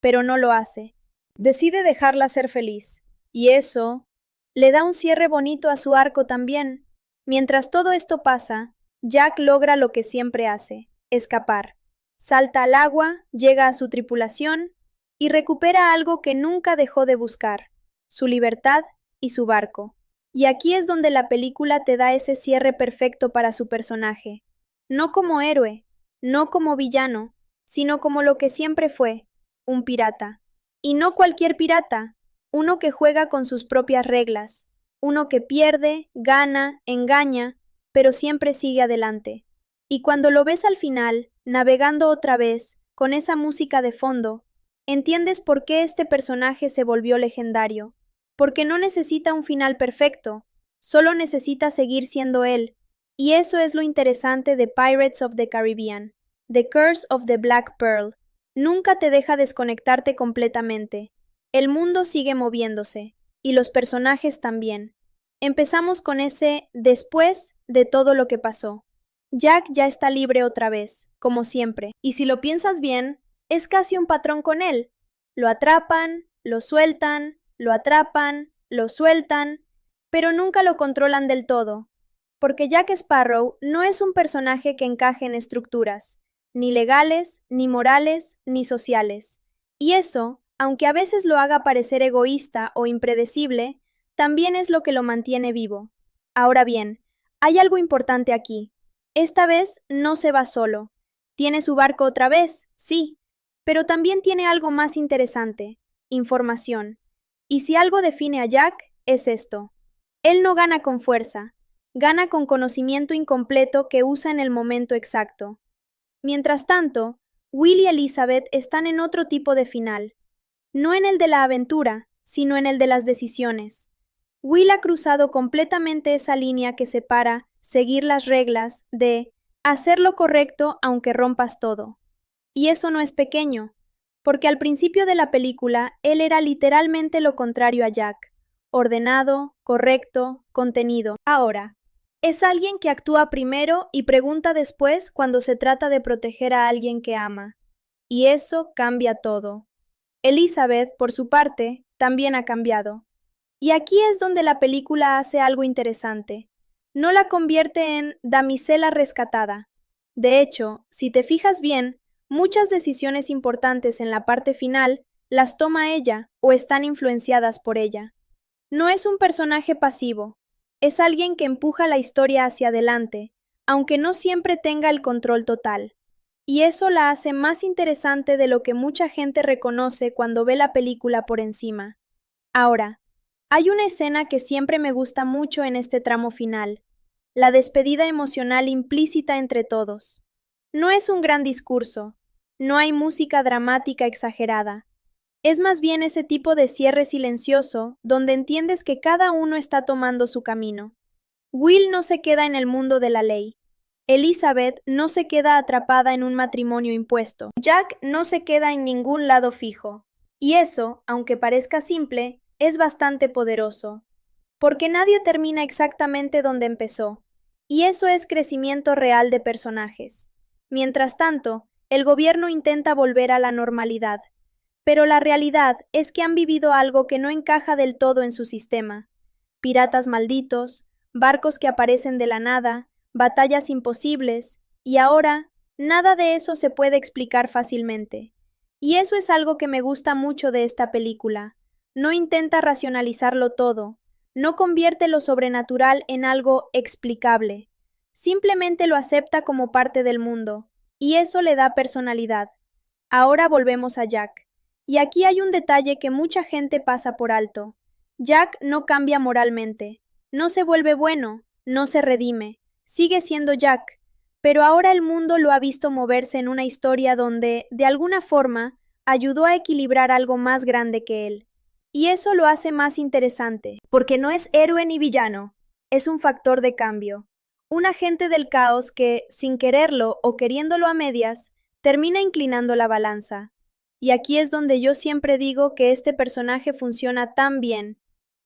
A: pero no lo hace. Decide dejarla ser feliz, y eso Le da un cierre bonito a su arco también. Mientras todo esto pasa, Jack logra lo que siempre hace, escapar. Salta al agua, llega a su tripulación y recupera algo que nunca dejó de buscar, su libertad y su barco. Y aquí es donde la película te da ese cierre perfecto para su personaje. No como héroe, no como villano, sino como lo que siempre fue, un pirata. Y no cualquier pirata, uno que juega con sus propias reglas, uno que pierde, gana, engaña, pero siempre sigue adelante. Y cuando lo ves al final, navegando otra vez, con esa música de fondo, entiendes por qué este personaje se volvió legendario. Porque no necesita un final perfecto, solo necesita seguir siendo él. Y eso es lo interesante de Pirates of the Caribbean. The Curse of the Black Pearl. Nunca te deja desconectarte completamente. El mundo sigue moviéndose, y los personajes también. Empezamos con ese después de todo lo que pasó. Jack ya está libre otra vez, como siempre, y si lo piensas bien, es casi un patrón con él. Lo atrapan, lo sueltan, lo atrapan, lo sueltan, pero nunca lo controlan del todo, porque Jack Sparrow no es un personaje que encaje en estructuras, ni legales, ni morales, ni sociales. Y eso, aunque a veces lo haga parecer egoísta o impredecible, también es lo que lo mantiene vivo. Ahora bien, hay algo importante aquí. Esta vez no se va solo. Tiene su barco otra vez, sí, pero también tiene algo más interesante, información. Y si algo define a Jack, es esto. Él no gana con fuerza, gana con conocimiento incompleto que usa en el momento exacto. Mientras tanto, Will y Elizabeth están en otro tipo de final. No en el de la aventura, sino en el de las decisiones. Will ha cruzado completamente esa línea que separa seguir las reglas de hacer lo correcto aunque rompas todo. Y eso no es pequeño, porque al principio de la película él era literalmente lo contrario a Jack, ordenado, correcto, contenido. Ahora, es alguien que actúa primero y pregunta después cuando se trata de proteger a alguien que ama. Y eso cambia todo. Elizabeth, por su parte, también ha cambiado. Y aquí es donde la película hace algo interesante. No la convierte en damisela rescatada. De hecho, si te fijas bien, muchas decisiones importantes en la parte final las toma ella o están influenciadas por ella. No es un personaje pasivo, es alguien que empuja la historia hacia adelante, aunque no siempre tenga el control total. Y eso la hace más interesante de lo que mucha gente reconoce cuando ve la película por encima. Ahora, hay una escena que siempre me gusta mucho en este tramo final, la despedida emocional implícita entre todos. No es un gran discurso, no hay música dramática exagerada. Es más bien ese tipo de cierre silencioso donde entiendes que cada uno está tomando su camino. Will no se queda en el mundo de la ley. Elizabeth no se queda atrapada en un matrimonio impuesto. Jack no se queda en ningún lado fijo. Y eso, aunque parezca simple, es bastante poderoso. Porque nadie termina exactamente donde empezó. Y eso es crecimiento real de personajes. Mientras tanto, el gobierno intenta volver a la normalidad. Pero la realidad es que han vivido algo que no encaja del todo en su sistema. Piratas malditos, barcos que aparecen de la nada, batallas imposibles, y ahora, nada de eso se puede explicar fácilmente. Y eso es algo que me gusta mucho de esta película. No intenta racionalizarlo todo, no convierte lo sobrenatural en algo explicable. Simplemente lo acepta como parte del mundo, y eso le da personalidad. Ahora volvemos a Jack. Y aquí hay un detalle que mucha gente pasa por alto. Jack no cambia moralmente, no se vuelve bueno, no se redime, sigue siendo Jack, pero ahora el mundo lo ha visto moverse en una historia donde, de alguna forma, ayudó a equilibrar algo más grande que él. Y eso lo hace más interesante, porque no es héroe ni villano, es un factor de cambio, un agente del caos que, sin quererlo o queriéndolo a medias, termina inclinando la balanza. Y aquí es donde yo siempre digo que este personaje funciona tan bien,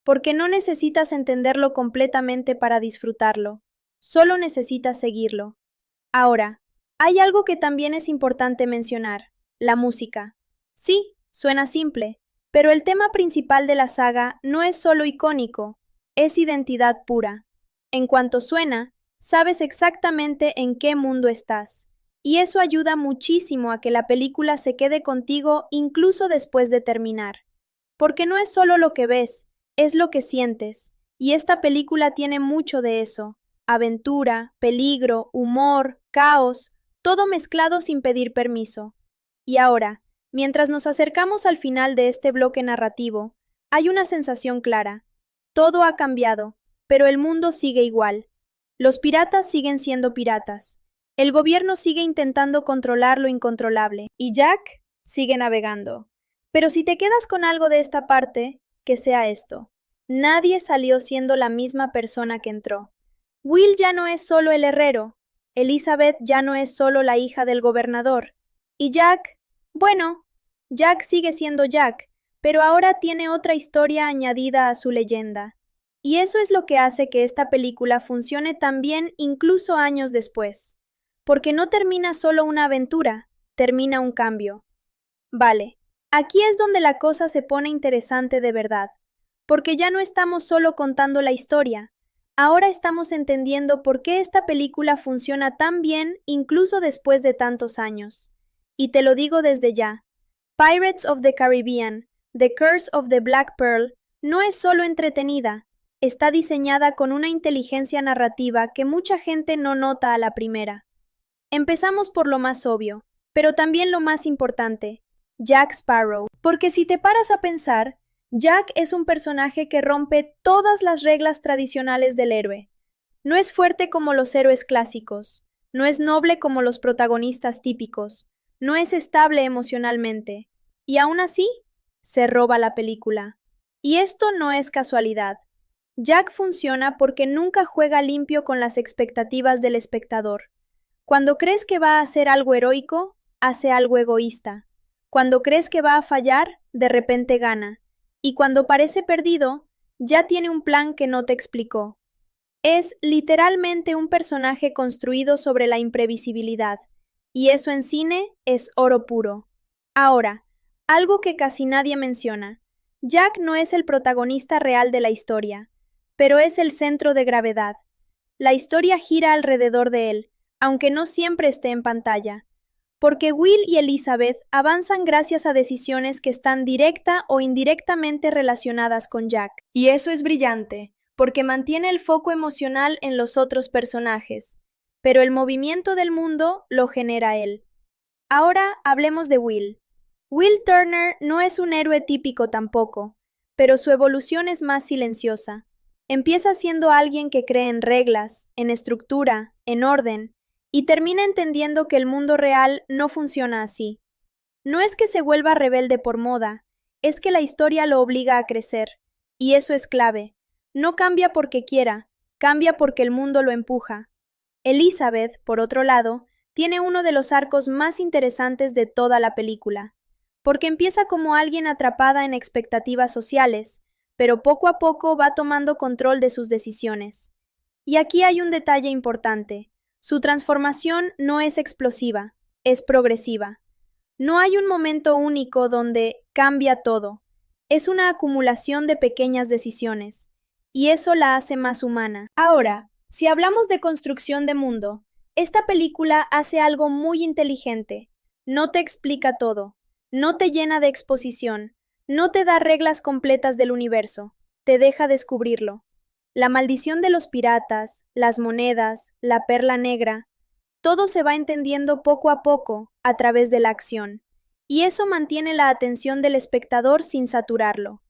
A: porque no necesitas entenderlo completamente para disfrutarlo, solo necesitas seguirlo. Ahora, hay algo que también es importante mencionar, la música. Sí, suena simple, pero el tema principal de la saga no es solo icónico, Es identidad pura. En cuanto suena, sabes exactamente en qué mundo estás. Y eso ayuda muchísimo a que la película se quede contigo incluso después de terminar. Porque no es solo lo que ves, es lo que sientes. Y esta película tiene mucho de eso. Aventura, peligro, humor, caos, todo mezclado sin pedir permiso. Y ahora, mientras nos acercamos al final de este bloque narrativo, hay una sensación clara. Todo ha cambiado, pero el mundo sigue igual. Los piratas siguen siendo piratas. El gobierno sigue intentando controlar lo incontrolable. Y Jack sigue navegando. Pero si te quedas con algo de esta parte, que sea esto. Nadie salió siendo la misma persona que entró. Will ya no es solo el herrero. Elizabeth ya no es solo la hija del gobernador. Y Jack, bueno, Jack sigue siendo Jack, pero ahora tiene otra historia añadida a su leyenda. Y eso es lo que hace que esta película funcione tan bien incluso años después. Porque no termina solo una aventura, termina un cambio. Vale, aquí es donde la cosa se pone interesante de verdad, porque ya no estamos solo contando la historia, ahora estamos entendiendo por qué esta película funciona tan bien incluso después de tantos años. Y te lo digo desde ya, Pirates of the Caribbean, The Curse of the Black Pearl, no es solo entretenida, está diseñada con una inteligencia narrativa que mucha gente no nota a la primera. Empezamos por lo más obvio, pero también lo más importante, Jack Sparrow. Porque si te paras a pensar, Jack es un personaje que rompe todas las reglas tradicionales del héroe. No es fuerte como los héroes clásicos, no es noble como los protagonistas típicos, no es estable emocionalmente. Y aún así, se roba la película. Y esto no es casualidad. Jack funciona porque nunca juega limpio con las expectativas del espectador. Cuando crees que va a hacer algo heroico, hace algo egoísta. Cuando crees que va a fallar, de repente gana. Y cuando parece perdido, ya tiene un plan que no te explicó. Es literalmente un personaje construido sobre la imprevisibilidad. Y eso en cine es oro puro. Ahora, algo que casi nadie menciona. Jack no es el protagonista real de la historia, pero es el centro de gravedad. La historia gira alrededor de él, aunque no siempre esté en pantalla. Porque Will y Elizabeth avanzan gracias a decisiones que están directa o indirectamente relacionadas con Jack. Y eso es brillante, porque mantiene el foco emocional en los otros personajes, pero el movimiento del mundo lo genera él. Ahora hablemos de Will. Will Turner no es un héroe típico tampoco, pero su evolución es más silenciosa. Empieza siendo alguien que cree en reglas, en estructura, en orden, y termina entendiendo que el mundo real no funciona así. No es que se vuelva rebelde por moda, es que la historia lo obliga a crecer, y eso es clave. No cambia porque quiera, cambia porque el mundo lo empuja. Elizabeth, por otro lado, tiene uno de los arcos más interesantes de toda la película, porque empieza como alguien atrapada en expectativas sociales, pero poco a poco va tomando control de sus decisiones. Y aquí hay un detalle importante. Su transformación no es explosiva, es progresiva. No hay un momento único donde cambia todo. Es una acumulación de pequeñas decisiones, y eso la hace más humana. Ahora, si hablamos de construcción de mundo, esta película hace algo muy inteligente. No te explica todo, no te llena de exposición, no te da reglas completas del universo, te deja descubrirlo. La maldición de los piratas, las monedas, la perla negra, todo se va entendiendo poco a poco a través de la acción, y eso mantiene la atención del espectador sin saturarlo.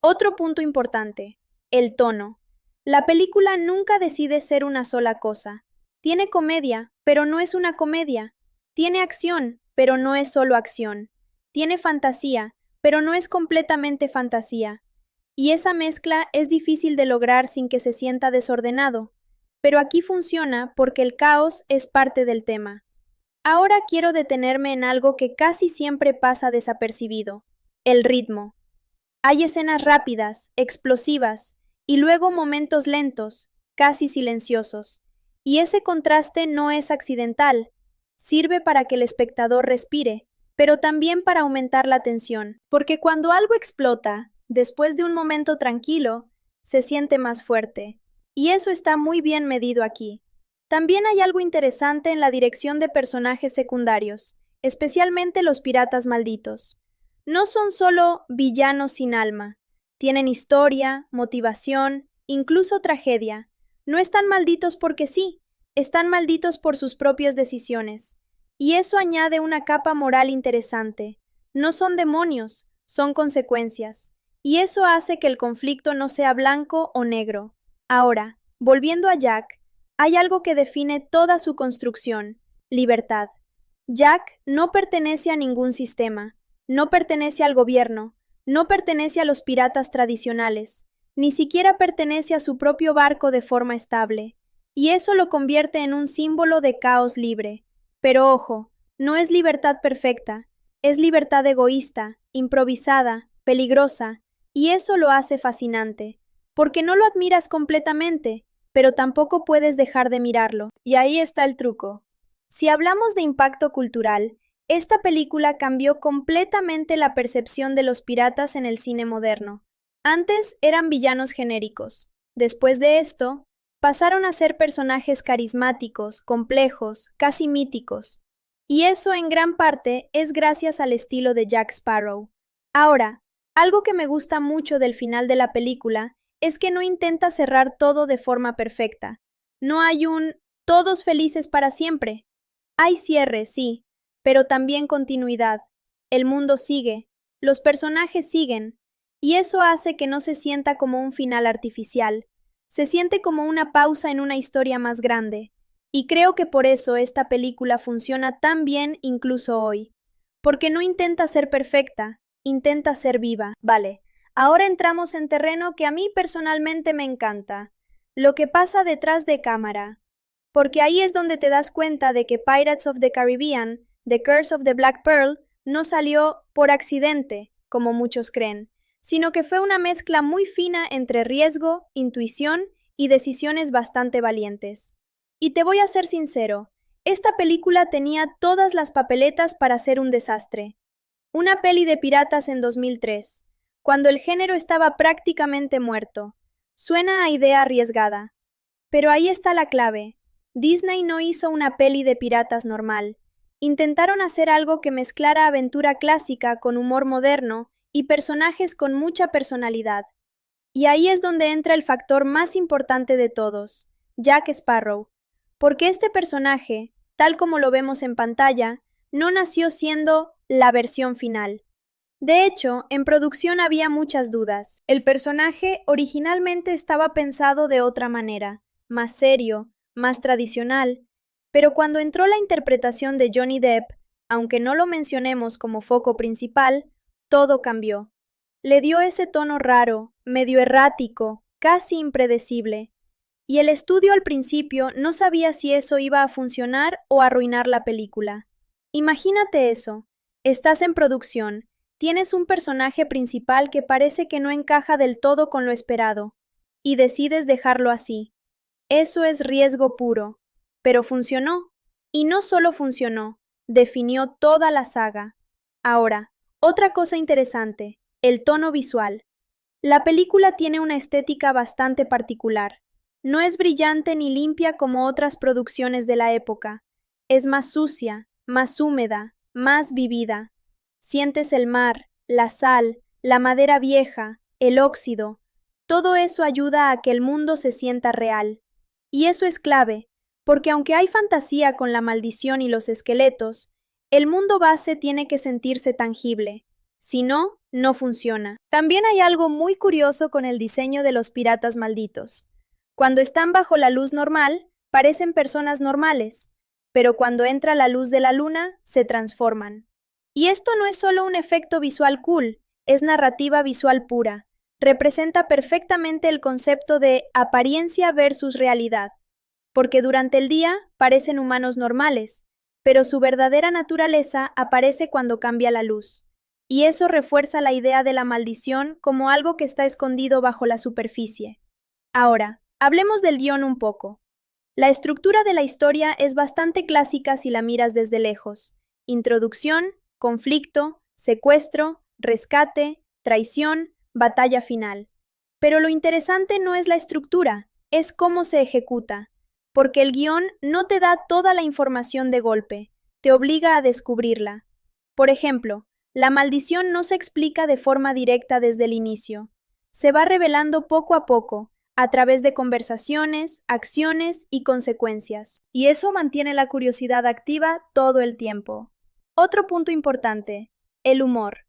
A: Otro punto importante, el tono. La película nunca decide ser una sola cosa. Tiene comedia, pero no es una comedia. Tiene acción, pero no es solo acción. Tiene fantasía, pero no es completamente fantasía. Y esa mezcla es difícil de lograr sin que se sienta desordenado. Pero aquí funciona porque el caos es parte del tema. Ahora quiero detenerme en algo que casi siempre pasa desapercibido, el ritmo. Hay escenas rápidas, explosivas, y luego momentos lentos, casi silenciosos. Y ese contraste no es accidental. Sirve para que el espectador respire, pero también para aumentar la tensión. Porque cuando algo explota, después de un momento tranquilo, se siente más fuerte. Y eso está muy bien medido aquí. También hay algo interesante en la dirección de personajes secundarios, especialmente los piratas malditos. No son solo villanos sin alma. Tienen historia, motivación, incluso tragedia. No están malditos porque sí, están malditos por sus propias decisiones. Y eso añade una capa moral interesante. No son demonios, son consecuencias. Y eso hace que el conflicto no sea blanco o negro. Ahora, volviendo a Jack, hay algo que define toda su construcción: libertad. Jack no pertenece a ningún sistema, no pertenece al gobierno, no pertenece a los piratas tradicionales, ni siquiera pertenece a su propio barco de forma estable, y eso lo convierte en un símbolo de caos libre. Pero ojo, no es libertad perfecta, es libertad egoísta, improvisada, peligrosa, y eso lo hace fascinante, porque no lo admiras completamente, pero tampoco puedes dejar de mirarlo. Y ahí está el truco. Si hablamos de impacto cultural, esta película cambió completamente la percepción de los piratas en el cine moderno. Antes eran villanos genéricos. Después de esto, pasaron a ser personajes carismáticos, complejos, casi míticos. Y eso en gran parte es gracias al estilo de Jack Sparrow. Ahora, algo que me gusta mucho del final de la película es que no intenta cerrar todo de forma perfecta. No hay un todos felices para siempre. Hay cierre, sí, pero también continuidad. El mundo sigue, los personajes siguen, y eso hace que no se sienta como un final artificial. Se siente como una pausa en una historia más grande. Y creo que por eso esta película funciona tan bien incluso hoy. Porque no intenta ser perfecta, intenta ser viva. Vale, ahora entramos en terreno que a mí personalmente me encanta: lo que pasa detrás de cámara. Porque ahí es donde te das cuenta de que Pirates of the Caribbean, The Curse of the Black Pearl, no salió por accidente, como muchos creen, sino que fue una mezcla muy fina entre riesgo, intuición y decisiones bastante valientes. Y te voy a ser sincero, esta película tenía todas las papeletas para ser un desastre. Una peli de piratas en 2003, cuando el género estaba prácticamente muerto. Suena a idea arriesgada. Pero ahí está la clave. Disney no hizo una peli de piratas normal. Intentaron hacer algo que mezclara aventura clásica con humor moderno y personajes con mucha personalidad. Y ahí es donde entra el factor más importante de todos: Jack Sparrow. Porque este personaje, tal como lo vemos en pantalla, no nació siendo la versión final. De hecho, en producción había muchas dudas. El personaje originalmente estaba pensado de otra manera, más serio, más tradicional, pero cuando entró la interpretación de Johnny Depp, aunque no lo mencionemos como foco principal, todo cambió. Le dio ese tono raro, medio errático, casi impredecible. Y el estudio al principio no sabía si eso iba a funcionar o arruinar la película. Imagínate eso. Estás en producción, tienes un personaje principal que parece que no encaja del todo con lo esperado, y decides dejarlo así. Eso es riesgo puro. Pero funcionó. Y no solo funcionó, definió toda la saga. Ahora, otra cosa interesante: el tono visual. La película tiene una estética bastante particular. No es brillante ni limpia como otras producciones de la época. Es más sucia, más húmeda, más vivida. Sientes el mar, la sal, la madera vieja, el óxido. Todo eso ayuda a que el mundo se sienta real. Y eso es clave, porque aunque hay fantasía con la maldición y los esqueletos, el mundo base tiene que sentirse tangible. Si no, no funciona. También hay algo muy curioso con el diseño de los piratas malditos. Cuando están bajo la luz normal, parecen personas normales, pero cuando entra la luz de la luna, se transforman. Y esto no es solo un efecto visual cool, es narrativa visual pura. Representa perfectamente el concepto de apariencia versus realidad, porque durante el día parecen humanos normales, pero su verdadera naturaleza aparece cuando cambia la luz. Y eso refuerza la idea de la maldición como algo que está escondido bajo la superficie. Ahora, hablemos del guión un poco. La estructura de la historia es bastante clásica si la miras desde lejos: introducción, conflicto, secuestro, rescate, traición, batalla final. Pero lo interesante no es la estructura, es cómo se ejecuta, porque el guión no te da toda la información de golpe, te obliga a descubrirla. Por ejemplo, la maldición no se explica de forma directa desde el inicio. Se va revelando poco a poco, a través de conversaciones, acciones y consecuencias. Y eso mantiene la curiosidad activa todo el tiempo. Otro punto importante, el humor.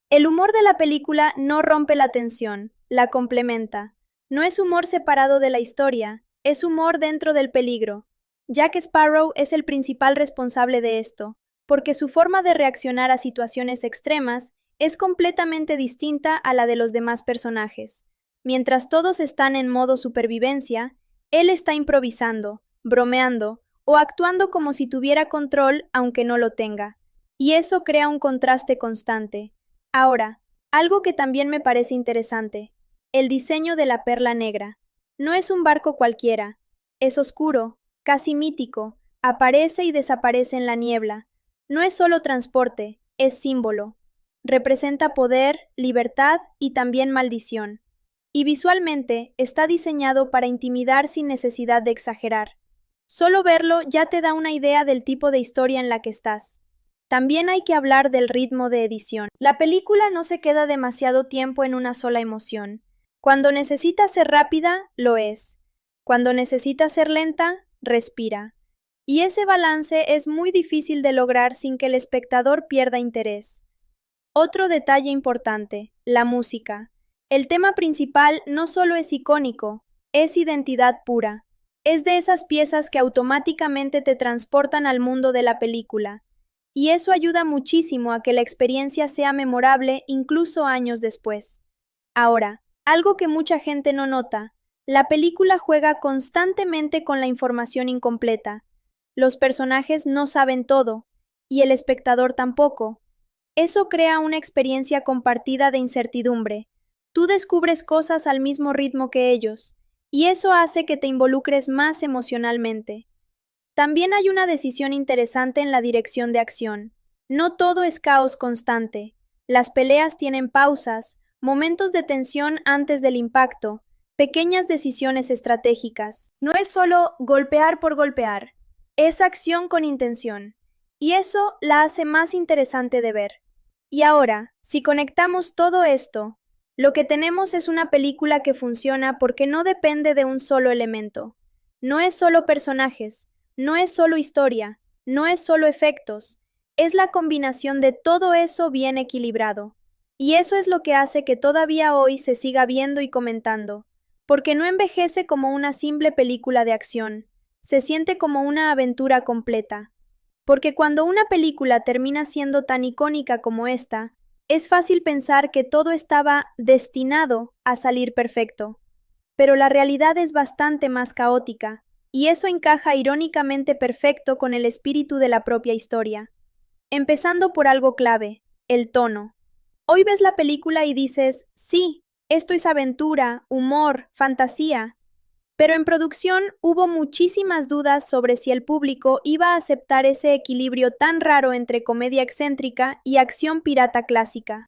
A: El humor de la película no rompe la tensión, la complementa. No es humor separado de la historia, es humor dentro del peligro. Jack Sparrow es el principal responsable de esto, porque su forma de reaccionar a situaciones extremas es completamente distinta a la de los demás personajes. Mientras todos están en modo supervivencia, él está improvisando, bromeando o actuando como si tuviera control aunque no lo tenga. Y eso crea un contraste constante. Ahora, algo que también me parece interesante, el diseño de la perla negra. No es un barco cualquiera, es oscuro, casi mítico, aparece y desaparece en la niebla. No es solo transporte, es símbolo. Representa poder, libertad y también maldición. Y visualmente está diseñado para intimidar sin necesidad de exagerar. Solo verlo ya te da una idea del tipo de historia en la que estás. También hay que hablar del ritmo de edición. La película no se queda demasiado tiempo en una sola emoción. Cuando necesita ser rápida, lo es. Cuando necesita ser lenta, respira. Y ese balance es muy difícil de lograr sin que el espectador pierda interés. Otro detalle importante, la música. El tema principal no solo es icónico, es identidad pura. Es de esas piezas que automáticamente te transportan al mundo de la película. Y eso ayuda muchísimo a que la experiencia sea memorable incluso años después. Ahora, algo que mucha gente no nota, la película juega constantemente con la información incompleta. Los personajes no saben todo, y el espectador tampoco. Eso crea una experiencia compartida de incertidumbre. Tú descubres cosas al mismo ritmo que ellos, y eso hace que te involucres más emocionalmente. También hay una decisión interesante en la dirección de acción. No todo es caos constante. Las peleas tienen pausas, momentos de tensión antes del impacto, pequeñas decisiones estratégicas. No es solo golpear por golpear, es acción con intención. Y eso la hace más interesante de ver. Y ahora, si conectamos todo esto, lo que tenemos es una película que funciona porque no depende de un solo elemento. No es solo personajes, no es solo historia, no es solo efectos, es la combinación de todo eso bien equilibrado. Y eso es lo que hace que todavía hoy se siga viendo y comentando, porque no envejece como una simple película de acción, se siente como una aventura completa. Porque cuando una película termina siendo tan icónica como esta, es fácil pensar que todo estaba destinado a salir perfecto. Pero la realidad es bastante más caótica, y eso encaja irónicamente perfecto con el espíritu de la propia historia. Empezando por algo clave, el tono. Hoy ves la película y dices, sí, esto es aventura, humor, fantasía. Pero en producción hubo muchísimas dudas sobre si el público iba a aceptar ese equilibrio tan raro entre comedia excéntrica y acción pirata clásica.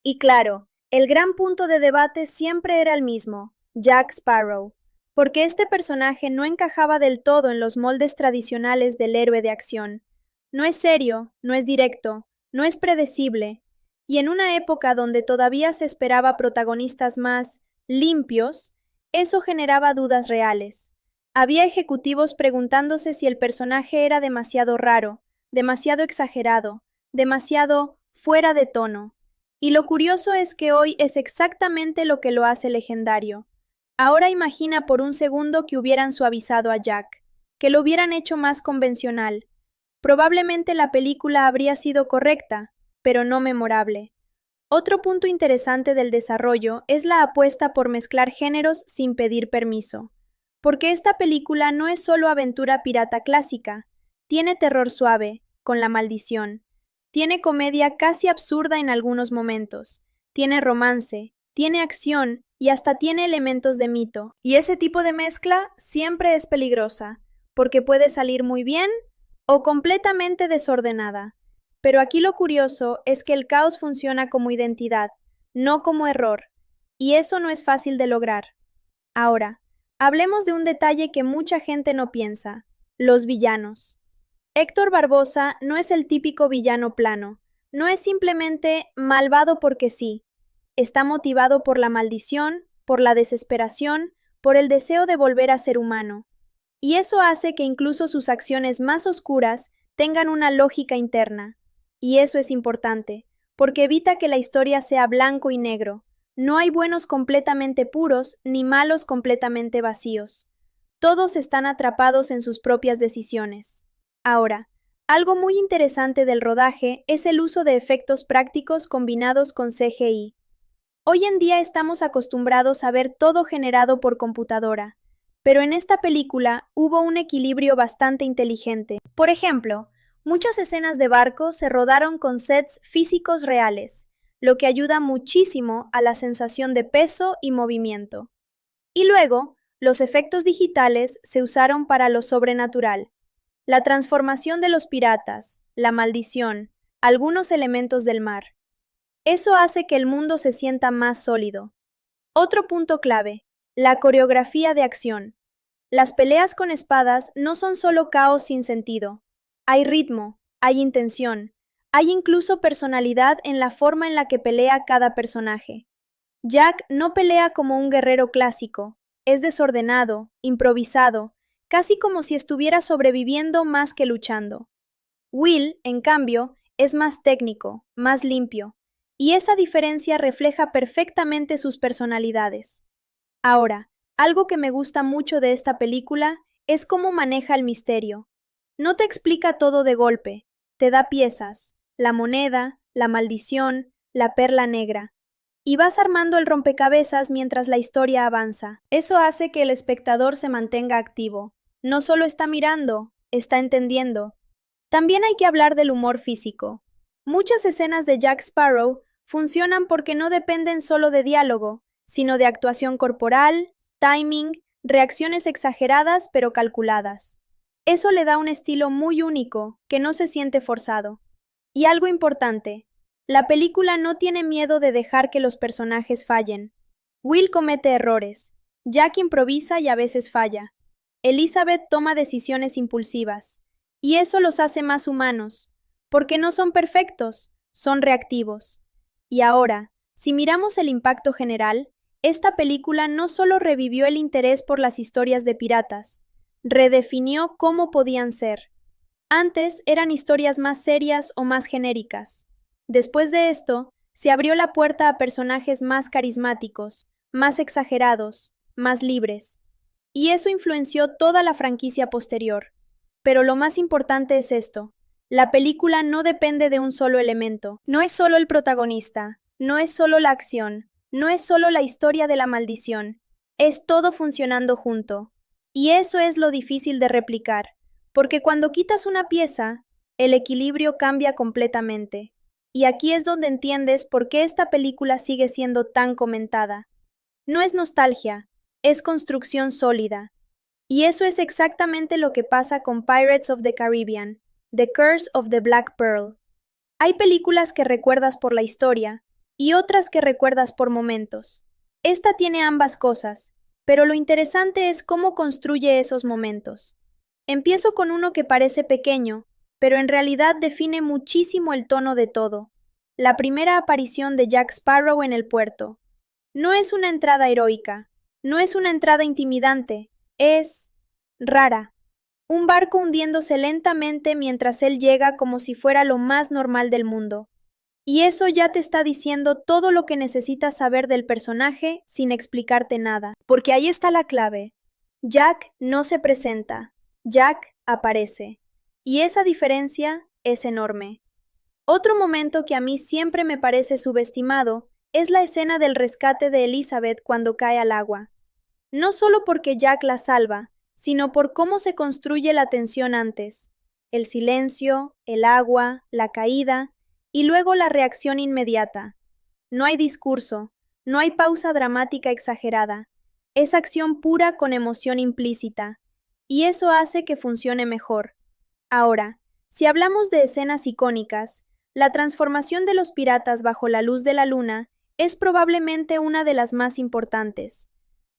A: Y claro, el gran punto de debate siempre era el mismo, Jack Sparrow, porque este personaje no encajaba del todo en los moldes tradicionales del héroe de acción. No es serio, no es directo, no es predecible, y en una época donde todavía se esperaba protagonistas más limpios, eso generaba dudas reales. Había ejecutivos preguntándose si el personaje era demasiado raro, demasiado exagerado, demasiado fuera de tono. Y lo curioso es que hoy es exactamente lo que lo hace legendario. Ahora imagina por un segundo que hubieran suavizado a Jack, que lo hubieran hecho más convencional. Probablemente la película habría sido correcta, pero no memorable. Otro punto interesante del desarrollo es la apuesta por mezclar géneros sin pedir permiso. Porque esta película no es solo aventura pirata clásica, tiene terror suave, con la maldición. Tiene comedia casi absurda en algunos momentos, tiene romance, tiene acción y hasta tiene elementos de mito. Y ese tipo de mezcla siempre es peligrosa, porque puede salir muy bien o completamente desordenada. Pero aquí lo curioso es que el caos funciona como identidad. no como error. Y eso no es fácil de lograr. Ahora, hablemos de un detalle que mucha gente no piensa, los villanos. Héctor Barbosa no es el típico villano plano, no es simplemente malvado porque sí, está motivado por la maldición, por la desesperación, por el deseo de volver a ser humano. Y eso hace que incluso sus acciones más oscuras tengan una lógica interna. Y eso es importante, porque evita que la historia sea blanco y negro. No hay buenos completamente puros ni malos completamente vacíos. Todos están atrapados en sus propias decisiones. Ahora, algo muy interesante del rodaje es el uso de efectos prácticos combinados con CGI. Hoy en día estamos acostumbrados a ver todo generado por computadora, pero en esta película hubo un equilibrio bastante inteligente. Por ejemplo, muchas escenas de barco se rodaron con sets físicos reales, lo que ayuda muchísimo a la sensación de peso y movimiento. Y luego, los efectos digitales se usaron para lo sobrenatural, la transformación de los piratas, la maldición, algunos elementos del mar. Eso hace que el mundo se sienta más sólido. Otro punto clave, la coreografía de acción. Las peleas con espadas no son solo caos sin sentido. Hay ritmo, hay intención, hay incluso personalidad en la forma en la que pelea cada personaje. Jack no pelea como un guerrero clásico, es desordenado, improvisado, casi como si estuviera sobreviviendo más que luchando. Will, en cambio, es más técnico, más limpio, y esa diferencia refleja perfectamente sus personalidades. Ahora, algo que me gusta mucho de esta película es cómo maneja el misterio. No te explica todo de golpe, te da piezas, la moneda, la maldición, la perla negra, y vas armando el rompecabezas mientras la historia avanza. Eso hace que el espectador se mantenga activo. No solo está mirando, está entendiendo. También hay que hablar del humor físico. Muchas escenas de Jack Sparrow funcionan porque no dependen solo de diálogo, sino de actuación corporal, timing, reacciones exageradas pero calculadas. Eso le da un estilo muy único, que no se siente forzado. Y algo importante, la película no tiene miedo de dejar que los personajes fallen. Will comete errores, Jack improvisa y a veces falla. Elizabeth toma decisiones impulsivas, y eso los hace más humanos, porque no son perfectos, son reactivos. Y ahora, si miramos el impacto general, esta película no solo revivió el interés por las historias de piratas, redefinió cómo podían ser. Antes eran historias más serias o más genéricas. Después de esto, se abrió la puerta a personajes más carismáticos, más exagerados, más libres. Y eso influenció toda la franquicia posterior. Pero lo más importante es esto. La película no depende de un solo elemento. No es solo el protagonista, no es solo la acción, no es solo la historia de la maldición. Es todo funcionando junto. Y eso es lo difícil de replicar, porque cuando quitas una pieza, el equilibrio cambia completamente. Y aquí es donde entiendes por qué esta película sigue siendo tan comentada. No es nostalgia, es construcción sólida. Y eso es exactamente lo que pasa con Pirates of the Caribbean, The Curse of the Black Pearl. Hay películas que recuerdas por la historia y otras que recuerdas por momentos. Esta tiene ambas cosas, pero lo interesante es cómo construye esos momentos. Empiezo con uno que parece pequeño, pero en realidad define muchísimo el tono de todo. La primera aparición de Jack Sparrow en el puerto. No es una entrada heroica, no es una entrada intimidante, es rara. Un barco hundiéndose lentamente mientras él llega como si fuera lo más normal del mundo. Y eso ya te está diciendo todo lo que necesitas saber del personaje sin explicarte nada. Porque ahí está la clave. Jack no se presenta, Jack aparece. Y esa diferencia es enorme. Otro momento que a mí siempre me parece subestimado es la escena del rescate de Elizabeth cuando cae al agua. No solo porque Jack la salva, sino por cómo se construye la tensión antes. El silencio, el agua, la caída y luego la reacción inmediata. No hay discurso, no hay pausa dramática exagerada. Es acción pura con emoción implícita. Y eso hace que funcione mejor. Ahora, si hablamos de escenas icónicas, la transformación de los piratas bajo la luz de la luna es probablemente una de las más importantes,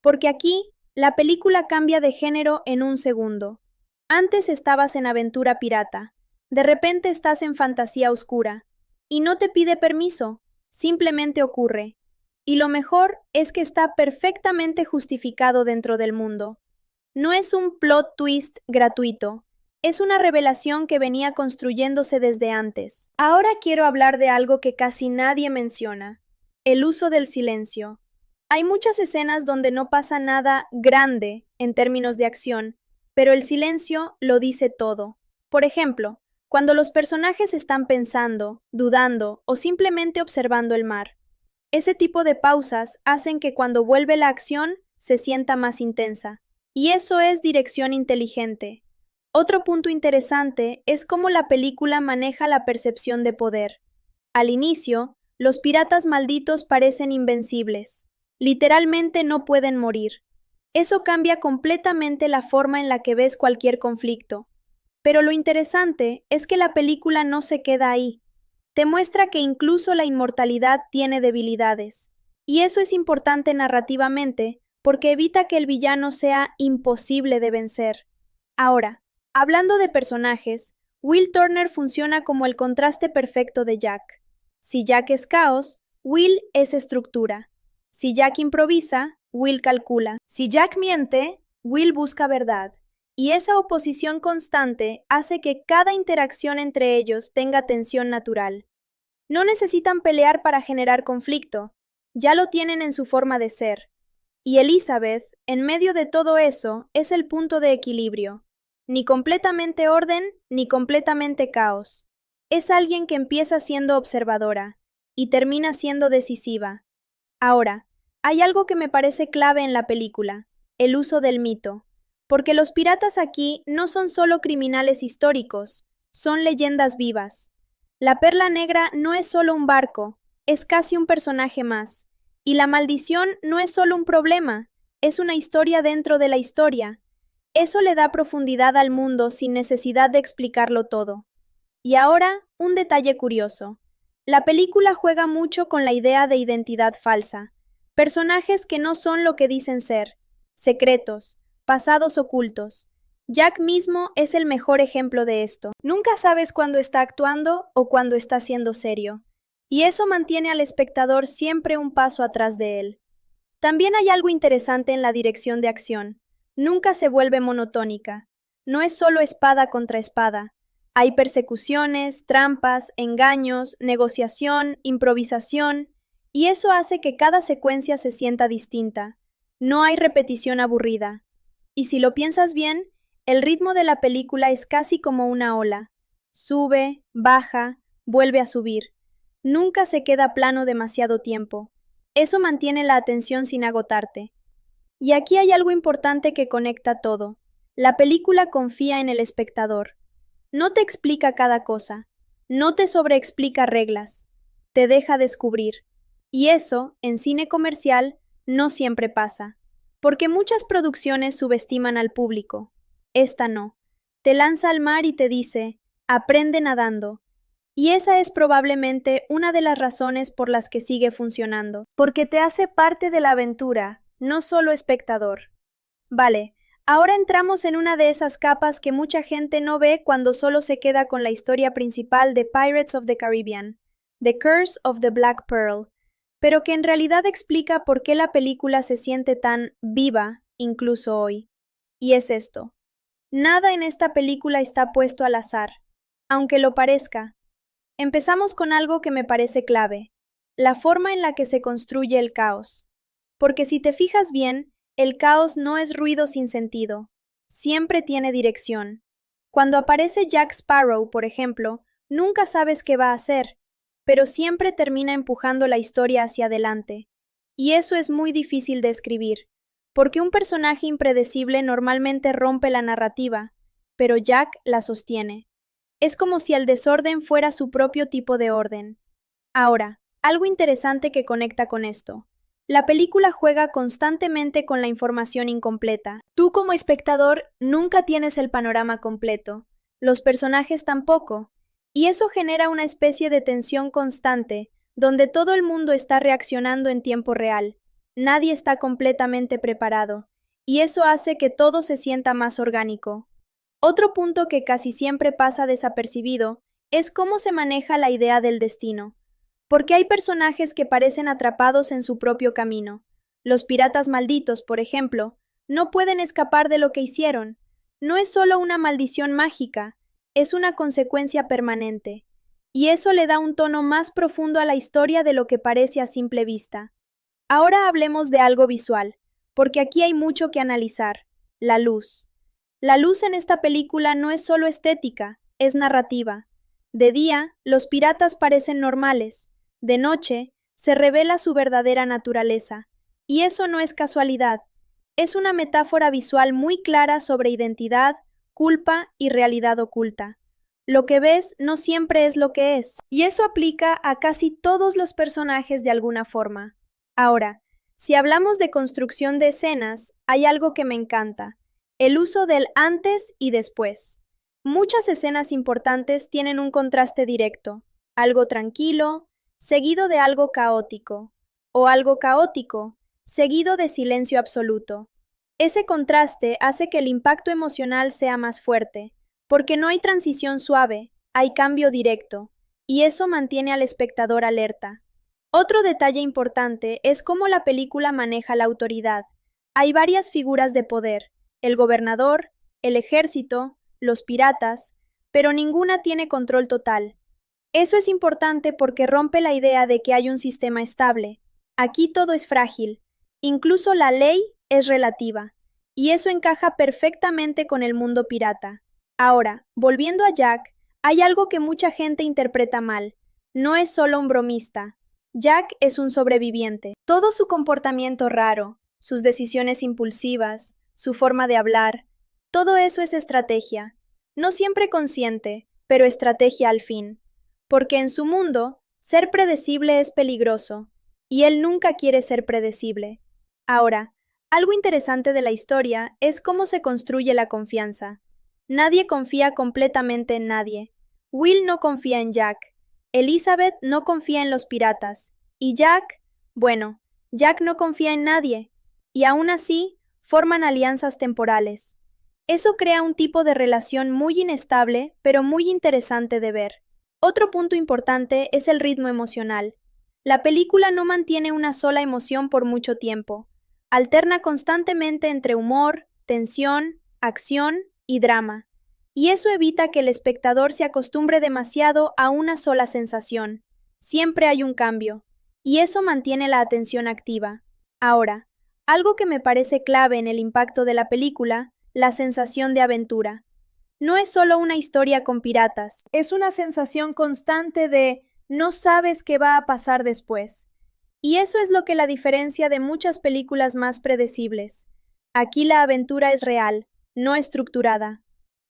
A: porque aquí la película cambia de género en un segundo. Antes estabas en aventura pirata, de repente estás en fantasía oscura, y no te pide permiso, simplemente ocurre. Y lo mejor es que está perfectamente justificado dentro del mundo. No es un plot twist gratuito, es una revelación que venía construyéndose desde antes. Ahora quiero hablar de algo que casi nadie menciona, el uso del silencio. Hay muchas escenas donde no pasa nada grande en términos de acción, pero el silencio lo dice todo. Por ejemplo, cuando los personajes están pensando, dudando o simplemente observando el mar. Ese tipo de pausas hacen que cuando vuelve la acción se sienta más intensa. Y eso es dirección inteligente. Otro punto interesante es cómo la película maneja la percepción de poder. Al inicio, los piratas malditos parecen invencibles. Literalmente no pueden morir. Eso cambia completamente la forma en la que ves cualquier conflicto. Pero lo interesante es que la película no se queda ahí. Te muestra que incluso la inmortalidad tiene debilidades. Y eso es importante narrativamente porque evita que el villano sea imposible de vencer. Ahora, hablando de personajes, Will Turner funciona como el contraste perfecto de Jack. Si Jack es caos, Will es estructura. Si Jack improvisa, Will calcula. Si Jack miente, Will busca verdad. Y esa oposición constante hace que cada interacción entre ellos tenga tensión natural. No necesitan pelear para generar conflicto, ya lo tienen en su forma de ser. Y Elizabeth, en medio de todo eso, es el punto de equilibrio. Ni completamente orden, ni completamente caos. Es alguien que empieza siendo observadora y termina siendo decisiva. Ahora, hay algo que me parece clave en la película, el uso del mito. Porque los piratas aquí no son solo criminales históricos, son leyendas vivas. La Perla Negra no es solo un barco, es casi un personaje más. Y la maldición no es solo un problema, es una historia dentro de la historia. Eso le da profundidad al mundo sin necesidad de explicarlo todo. Y ahora, un detalle curioso. La película juega mucho con la idea de identidad falsa. Personajes que no son lo que dicen ser. Secretos. Pasados ocultos. Jack mismo es el mejor ejemplo de esto. Nunca sabes cuándo está actuando o cuándo está siendo serio, y eso mantiene al espectador siempre un paso atrás de él. También hay algo interesante en la dirección de acción. Nunca se vuelve monotónica. No es solo espada contra espada. Hay persecuciones, trampas, engaños, negociación, improvisación, y eso hace que cada secuencia se sienta distinta. No hay repetición aburrida. Y si lo piensas bien, el ritmo de la película es casi como una ola. Sube, baja, vuelve a subir. Nunca se queda plano demasiado tiempo. Eso mantiene la atención sin agotarte. Y aquí hay algo importante que conecta todo. La película confía en el espectador. No te explica cada cosa. No te sobreexplica reglas. Te deja descubrir. Y eso, en cine comercial, no siempre pasa. Porque muchas producciones subestiman al público. Esta no. Te lanza al mar y te dice, aprende nadando. Y esa es probablemente una de las razones por las que sigue funcionando. Porque te hace parte de la aventura, no solo espectador. Vale, ahora entramos en una de esas capas que mucha gente no ve cuando solo se queda con la historia principal de Pirates of the Caribbean, The Curse of the Black Pearl, pero que en realidad explica por qué la película se siente tan viva, incluso hoy. Y es esto. Nada en esta película está puesto al azar, aunque lo parezca. Empezamos con algo que me parece clave, la forma en la que se construye el caos. Porque si te fijas bien, el caos no es ruido sin sentido, siempre tiene dirección. Cuando aparece Jack Sparrow, por ejemplo, nunca sabes qué va a hacer, pero siempre termina empujando la historia hacia adelante. Y eso es muy difícil de escribir, porque un personaje impredecible normalmente rompe la narrativa, pero Jack la sostiene. Es como si el desorden fuera su propio tipo de orden. Ahora, algo interesante que conecta con esto. La película juega constantemente con la información incompleta. Tú como espectador nunca tienes el panorama completo, los personajes tampoco, y eso genera una especie de tensión constante, donde todo el mundo está reaccionando en tiempo real. Nadie está completamente preparado, y eso hace que todo se sienta más orgánico. Otro punto que casi siempre pasa desapercibido es cómo se maneja la idea del destino, porque hay personajes que parecen atrapados en su propio camino. Los piratas malditos, por ejemplo, no pueden escapar de lo que hicieron. No es solo una maldición mágica, es una consecuencia permanente. Y eso le da un tono más profundo a la historia de lo que parece a simple vista. Ahora hablemos de algo visual, porque aquí hay mucho que analizar: la luz. La luz en esta película no es solo estética, es narrativa. De día, los piratas parecen normales. De noche, se revela su verdadera naturaleza. Y eso no es casualidad. Es una metáfora visual muy clara sobre identidad, culpa y realidad oculta. Lo que ves no siempre es lo que es. Y eso aplica a casi todos los personajes de alguna forma. Ahora, si hablamos de construcción de escenas, hay algo que me encanta: el uso del antes y después. Muchas escenas importantes tienen un contraste directo: algo tranquilo, seguido de algo caótico, o algo caótico, seguido de silencio absoluto. Ese contraste hace que el impacto emocional sea más fuerte, porque no hay transición suave, hay cambio directo, y eso mantiene al espectador alerta. Otro detalle importante es cómo la película maneja la autoridad. Hay varias figuras de poder: el gobernador, el ejército, los piratas, pero ninguna tiene control total. Eso es importante porque rompe la idea de que hay un sistema estable. Aquí todo es frágil, incluso la ley es relativa, y eso encaja perfectamente con el mundo pirata. Ahora, volviendo a Jack, hay algo que mucha gente interpreta mal. No es solo un bromista. Jack es un sobreviviente. Todo su comportamiento raro, sus decisiones impulsivas, su forma de hablar, todo eso es estrategia. No siempre consciente, pero estrategia al fin. Porque en su mundo, ser predecible es peligroso, y él nunca quiere ser predecible. Ahora, algo interesante de la historia es cómo se construye la confianza. Nadie confía completamente en nadie. Will no confía en Jack. Elizabeth no confía en los piratas. Y Jack, bueno, Jack no confía en nadie. Y aún así, forman alianzas temporales. Eso crea un tipo de relación muy inestable, pero muy interesante de ver. Otro punto importante es el ritmo emocional. La película no mantiene una sola emoción por mucho tiempo. Alterna constantemente entre humor, tensión, acción y drama. Y eso evita que el espectador se acostumbre demasiado a una sola sensación. Siempre hay un cambio. Y eso mantiene la atención activa. Ahora, algo que me parece clave en el impacto de la película: la sensación de aventura. No es solo una historia con piratas, es una sensación constante de no sabes qué va a pasar después. Y eso es lo que la diferencia de muchas películas más predecibles. Aquí la aventura es real, no estructurada.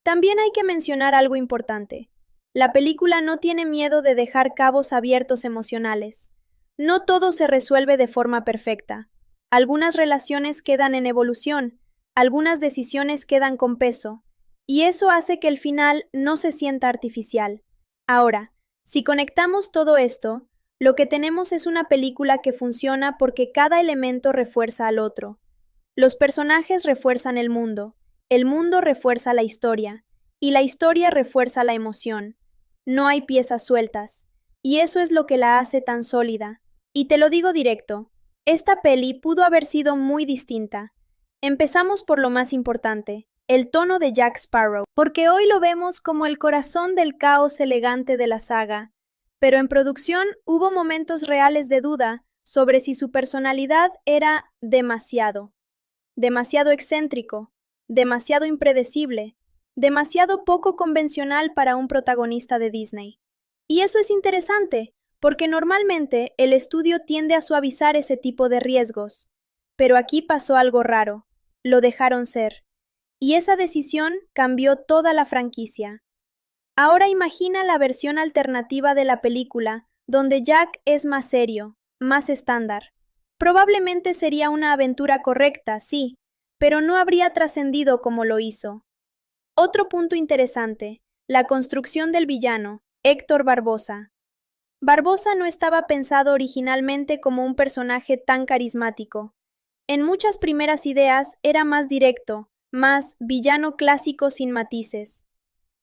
A: También hay que mencionar algo importante. La película no tiene miedo de dejar cabos abiertos emocionales. No todo se resuelve de forma perfecta. Algunas relaciones quedan en evolución, algunas decisiones quedan con peso, y eso hace que el final no se sienta artificial. Ahora, si conectamos todo esto, lo que tenemos es una película que funciona porque cada elemento refuerza al otro. Los personajes refuerzan el mundo refuerza la historia, y la historia refuerza la emoción. No hay piezas sueltas, y eso es lo que la hace tan sólida. Y te lo digo directo, esta peli pudo haber sido muy distinta. Empezamos por lo más importante: el tono de Jack Sparrow, porque hoy lo vemos como el corazón del caos elegante de la saga, pero en producción hubo momentos reales de duda sobre si su personalidad era demasiado excéntrico, demasiado impredecible, demasiado poco convencional para un protagonista de Disney. Y eso es interesante, porque normalmente el estudio tiende a suavizar ese tipo de riesgos, pero aquí pasó algo raro: lo dejaron ser. Y esa decisión cambió toda la franquicia. Ahora imagina la versión alternativa de la película, donde Jack es más serio, más estándar. Probablemente sería una aventura correcta, sí, pero no habría trascendido como lo hizo. Otro punto interesante: la construcción del villano, Héctor Barbosa. Barbossa no estaba pensado originalmente como un personaje tan carismático. En muchas primeras ideas era más directo, más villano clásico sin matices.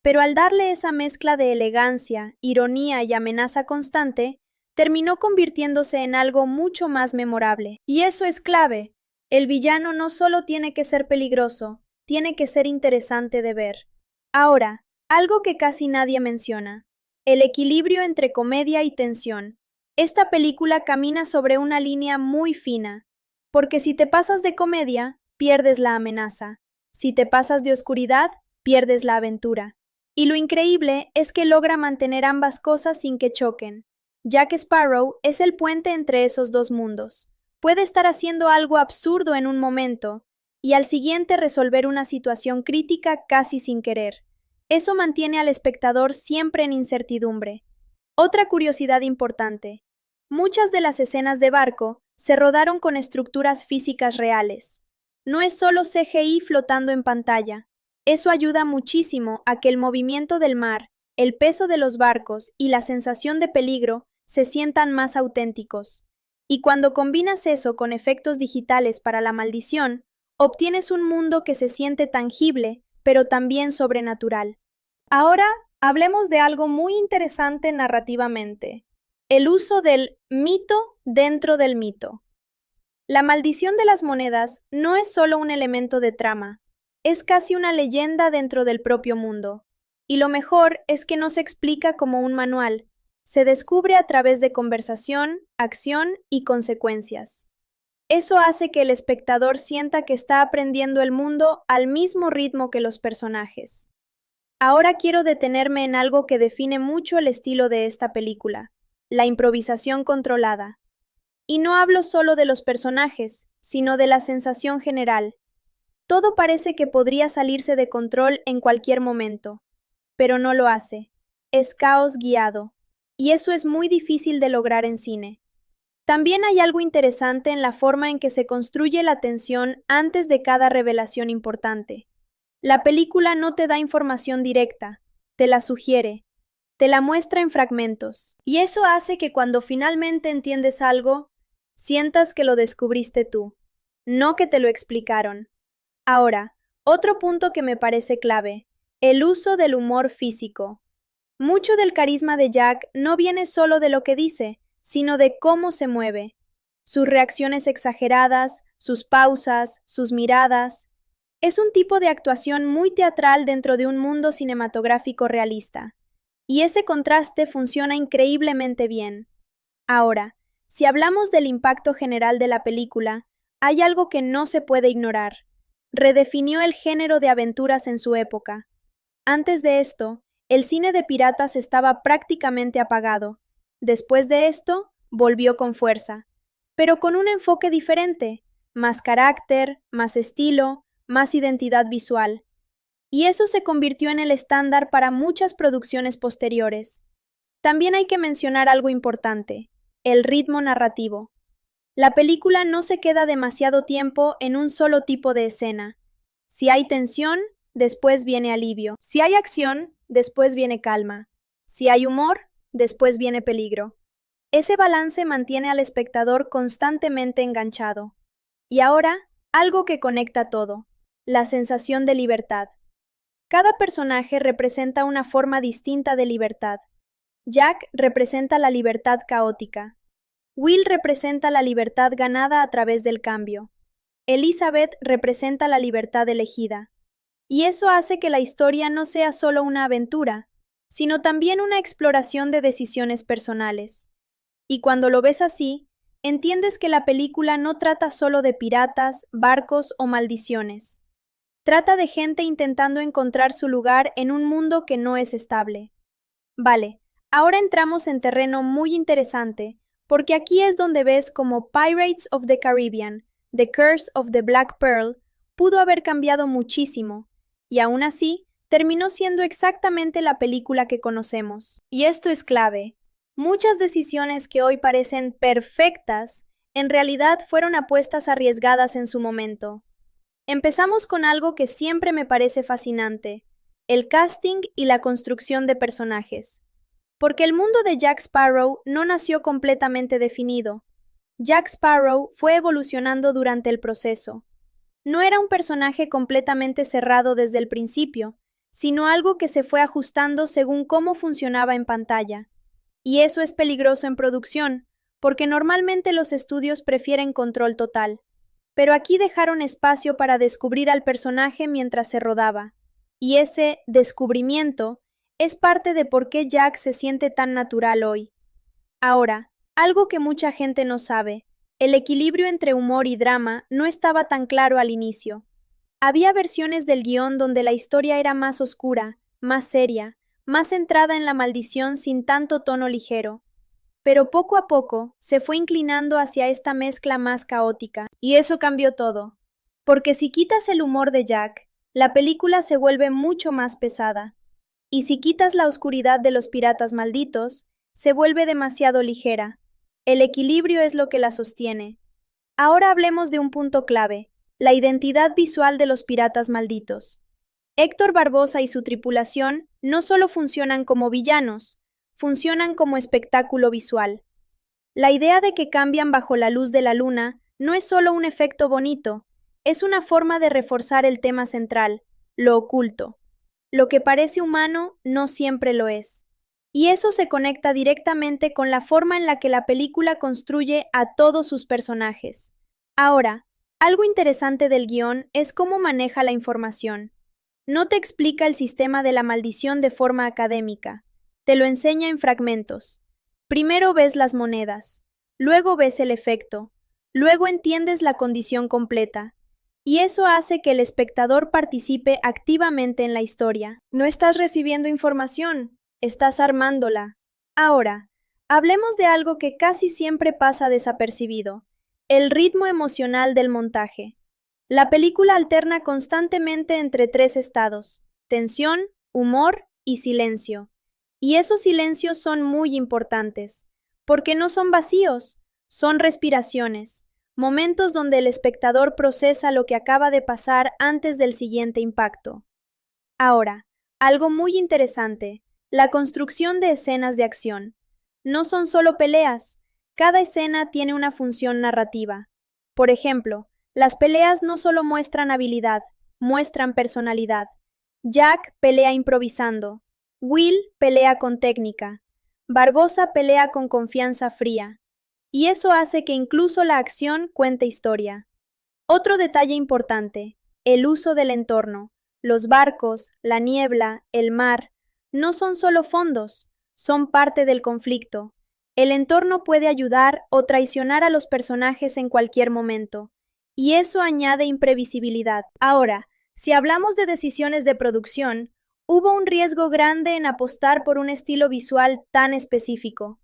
A: Pero al darle esa mezcla de elegancia, ironía y amenaza constante, terminó convirtiéndose en algo mucho más memorable. Y eso es clave. El villano no solo tiene que ser peligroso, tiene que ser interesante de ver. Ahora, algo que casi nadie menciona, el equilibrio entre comedia y tensión. Esta película camina sobre una línea muy fina, porque si te pasas de comedia, pierdes la amenaza. Si te pasas de oscuridad, pierdes la aventura. Y lo increíble es que logra mantener ambas cosas sin que choquen. Jack Sparrow es el puente entre esos dos mundos. Puede estar haciendo algo absurdo en un momento y al siguiente resolver una situación crítica casi sin querer. Eso mantiene al espectador siempre en incertidumbre. Otra curiosidad importante. Muchas de las escenas de barco se rodaron con estructuras físicas reales. No es solo CGI flotando en pantalla. Eso ayuda muchísimo a que el movimiento del mar, el peso de los barcos y la sensación de peligro se sientan más auténticos. Y cuando combinas eso con efectos digitales para la maldición, obtienes un mundo que se siente tangible, pero también sobrenatural. Ahora, hablemos de algo muy interesante narrativamente, el uso del mito dentro del mito. La maldición de las monedas no es solo un elemento de trama, es casi una leyenda dentro del propio mundo. Y lo mejor es que no se explica como un manual, se descubre a través de conversación, acción y consecuencias. Eso hace que el espectador sienta que está aprendiendo el mundo al mismo ritmo que los personajes. Ahora quiero detenerme en algo que define mucho el estilo de esta película, la improvisación controlada. Y no hablo solo de los personajes, sino de la sensación general. Todo parece que podría salirse de control en cualquier momento, pero no lo hace. Es caos guiado, y eso es muy difícil de lograr en cine. También hay algo interesante en la forma en que se construye la tensión antes de cada revelación importante. La película no te da información directa, te la sugiere, te la muestra en fragmentos, y eso hace que cuando finalmente entiendes algo, sientas que lo descubriste tú, no que te lo explicaron. Ahora, otro punto que me parece clave, el uso del humor físico. Mucho del carisma de Jack no viene solo de lo que dice, sino de cómo se mueve. Sus reacciones exageradas, sus pausas, sus miradas. Es un tipo de actuación muy teatral dentro de un mundo cinematográfico realista. Y ese contraste funciona increíblemente bien. Ahora, si hablamos del impacto general de la película, hay algo que no se puede ignorar. Redefinió el género de aventuras en su época. Antes de esto, el cine de piratas estaba prácticamente apagado. Después de esto, volvió con fuerza, pero con un enfoque diferente, más carácter, más estilo, más identidad visual. Y eso se convirtió en el estándar para muchas producciones posteriores. También hay que mencionar algo importante, el ritmo narrativo. La película no se queda demasiado tiempo en un solo tipo de escena. Si hay tensión, después viene alivio. Si hay acción, después viene calma. Si hay humor, después viene peligro. Ese balance mantiene al espectador constantemente enganchado. Y ahora, algo que conecta todo, la sensación de libertad. Cada personaje representa una forma distinta de libertad. Jack representa la libertad caótica. Will representa la libertad ganada a través del cambio. Elizabeth representa la libertad elegida. Y eso hace que la historia no sea solo una aventura, sino también una exploración de decisiones personales. Y cuando lo ves así, entiendes que la película no trata solo de piratas, barcos o maldiciones. Trata de gente intentando encontrar su lugar en un mundo que no es estable. Vale, ahora entramos en terreno muy interesante, porque aquí es donde ves cómo Pirates of the Caribbean, The Curse of the Black Pearl, pudo haber cambiado muchísimo, y aún así, terminó siendo exactamente la película que conocemos. Y esto es clave. Muchas decisiones que hoy parecen perfectas, en realidad fueron apuestas arriesgadas en su momento. Empezamos con algo que siempre me parece fascinante, el casting y la construcción de personajes. Porque el mundo de Jack Sparrow no nació completamente definido. Jack Sparrow fue evolucionando durante el proceso. No era un personaje completamente cerrado desde el principio, sino algo que se fue ajustando según cómo funcionaba en pantalla. Y eso es peligroso en producción, porque normalmente los estudios prefieren control total. Pero aquí dejaron espacio para descubrir al personaje mientras se rodaba. Y ese descubrimiento es parte de por qué Jack se siente tan natural hoy. Ahora, algo que mucha gente no sabe, el equilibrio entre humor y drama no estaba tan claro al inicio. Había versiones del guión donde la historia era más oscura, más seria, más centrada en la maldición sin tanto tono ligero. Pero poco a poco se fue inclinando hacia esta mezcla más caótica, y eso cambió todo. Porque si quitas el humor de Jack, la película se vuelve mucho más pesada. Y si quitas la oscuridad de los piratas malditos, se vuelve demasiado ligera. El equilibrio es lo que la sostiene. Ahora hablemos de un punto clave, la identidad visual de los piratas malditos. Héctor Barbosa y su tripulación no solo funcionan como villanos, funcionan como espectáculo visual. La idea de que cambian bajo la luz de la luna no es solo un efecto bonito, es una forma de reforzar el tema central, lo oculto. Lo que parece humano no siempre lo es. Y eso se conecta directamente con la forma en la que la película construye a todos sus personajes. Ahora, algo interesante del guión es cómo maneja la información. No te explica el sistema de la maldición de forma académica, te lo enseña en fragmentos. Primero ves las monedas, luego ves el efecto, luego entiendes la condición completa. Y eso hace que el espectador participe activamente en la historia. No estás recibiendo información, estás armándola. Ahora, hablemos de algo que casi siempre pasa desapercibido, el ritmo emocional del montaje. La película alterna constantemente entre tres estados: tensión, humor y silencio. Y esos silencios son muy importantes, porque no son vacíos, son respiraciones, momentos donde el espectador procesa lo que acaba de pasar antes del siguiente impacto. Ahora, algo muy interesante, la construcción de escenas de acción. No son solo peleas, cada escena tiene una función narrativa. Por ejemplo, las peleas no solo muestran habilidad, muestran personalidad. Jack pelea improvisando, Will pelea con técnica, Barbosa pelea con confianza fría. Y eso hace que incluso la acción cuente historia. Otro detalle importante, el uso del entorno. Los barcos, la niebla, el mar, no son solo fondos, son parte del conflicto. El entorno puede ayudar o traicionar a los personajes en cualquier momento, y eso añade imprevisibilidad. Ahora, si hablamos de decisiones de producción, hubo un riesgo grande en apostar por un estilo visual tan específico.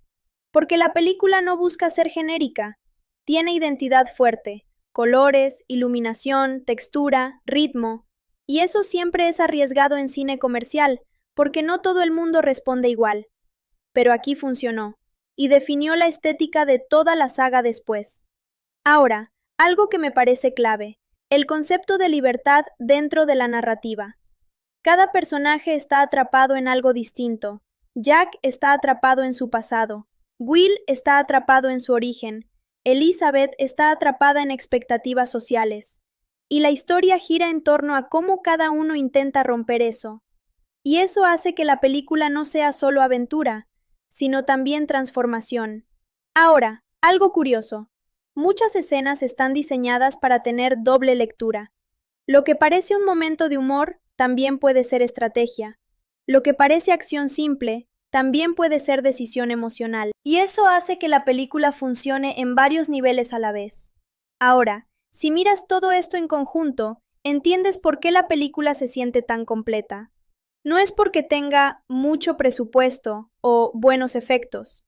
A: Porque la película no busca ser genérica, tiene identidad fuerte, colores, iluminación, textura, ritmo, y eso siempre es arriesgado en cine comercial, porque no todo el mundo responde igual. Pero aquí funcionó, y definió la estética de toda la saga después. Ahora, algo que me parece clave, el concepto de libertad dentro de la narrativa. Cada personaje está atrapado en algo distinto. Jack está atrapado en su pasado. Will está atrapado en su origen, Elizabeth está atrapada en expectativas sociales, y la historia gira en torno a cómo cada uno intenta romper eso. Y eso hace que la película no sea solo aventura, sino también transformación. Ahora, algo curioso. Muchas escenas están diseñadas para tener doble lectura. Lo que parece un momento de humor también puede ser estrategia. Lo que parece acción simple también puede ser decisión emocional, y eso hace que la película funcione en varios niveles a la vez. Ahora, si miras todo esto en conjunto, entiendes por qué la película se siente tan completa. No es porque tenga mucho presupuesto o buenos efectos,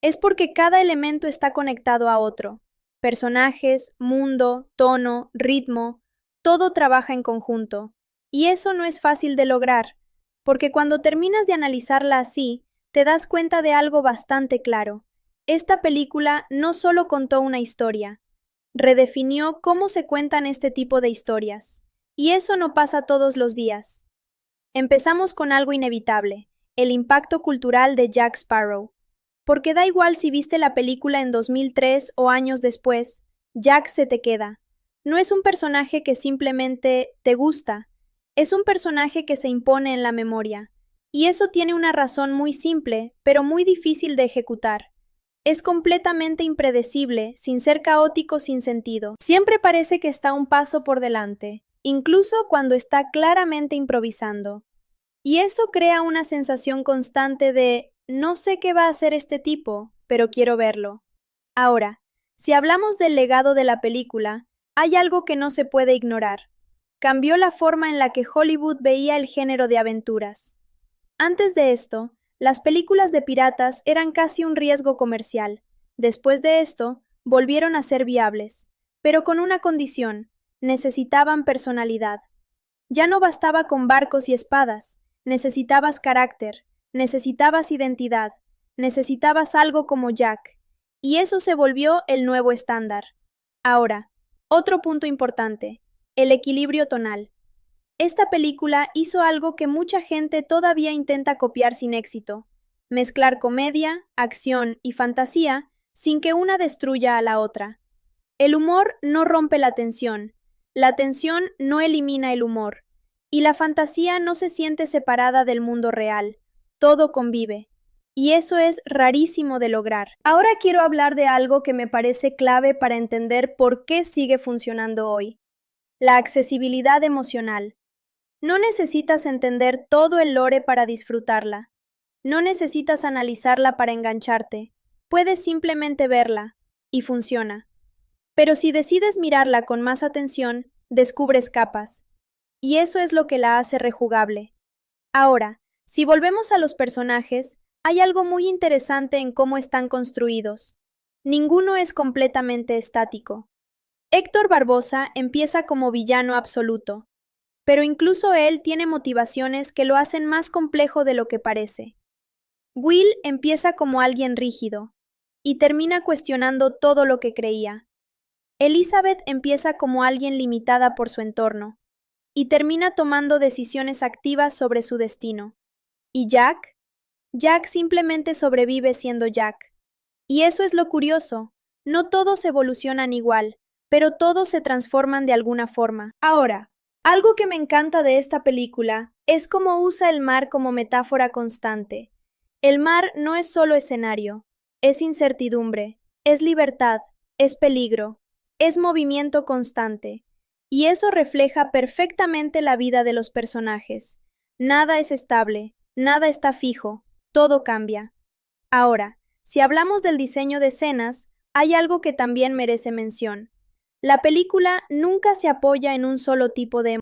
A: es porque cada elemento está conectado a otro. Personajes, mundo, tono, ritmo, todo trabaja en conjunto, y eso no es fácil de lograr, porque cuando terminas de analizarla así, te das cuenta de algo bastante claro. Esta película no solo contó una historia, redefinió cómo se cuentan este tipo de historias. Y eso no pasa todos los días. Empezamos con algo inevitable, el impacto cultural de Jack Sparrow. Porque da igual si viste la película en 2003 o años después, Jack se te queda. No es un personaje que simplemente te gusta, es un personaje que se impone en la memoria. Y eso tiene una razón muy simple, pero muy difícil de ejecutar. Es completamente impredecible, sin ser caótico sin sentido. Siempre parece que está un paso por delante, incluso cuando está claramente improvisando. Y eso crea una sensación constante de no sé qué va a hacer este tipo, pero quiero verlo. Ahora, si hablamos del legado de la película, hay algo que no se puede ignorar. Cambió la forma en la que Hollywood veía el género de aventuras. Antes de esto, las películas de piratas eran casi un riesgo comercial. Después de esto, volvieron a ser viables, pero con una condición: necesitaban personalidad. Ya no bastaba con barcos y espadas, necesitabas carácter, necesitabas identidad, necesitabas algo como Jack, y eso se volvió el nuevo estándar. Ahora, otro punto importante: el equilibrio tonal. Esta película hizo algo que mucha gente todavía intenta copiar sin éxito: mezclar comedia, acción y fantasía sin que una destruya a la otra. El humor no rompe la tensión no elimina el humor, y la fantasía no se siente separada del mundo real, todo convive. Y eso es rarísimo de lograr. Ahora quiero hablar de algo que me parece clave para entender por qué sigue funcionando hoy: la accesibilidad emocional. No necesitas entender todo el lore para disfrutarla. No necesitas analizarla para engancharte. Puedes simplemente verla, y funciona. Pero si decides mirarla con más atención, descubres capas. Y eso es lo que la hace rejugable. Ahora, si volvemos a los personajes, hay algo muy interesante en cómo están construidos. Ninguno es completamente estático. Héctor Barbosa empieza como villano absoluto, pero incluso él tiene motivaciones que lo hacen más complejo de lo que parece. Will empieza como alguien rígido, y termina cuestionando todo lo que creía. Elizabeth empieza como alguien limitada por su entorno, y termina tomando decisiones activas sobre su destino. ¿Y Jack? Jack simplemente sobrevive siendo Jack. Y eso es lo curioso: no todos evolucionan igual, pero todos se transforman de alguna forma. Ahora, algo que me encanta de esta película es cómo usa el mar como metáfora constante. El mar no es solo escenario, es incertidumbre, es libertad, es peligro, es movimiento constante. Y eso refleja perfectamente la vida de los personajes. Nada es estable, nada está fijo, todo cambia. Ahora, si hablamos del diseño de escenas, hay algo que también merece mención. La película nunca se apoya en un solo tipo de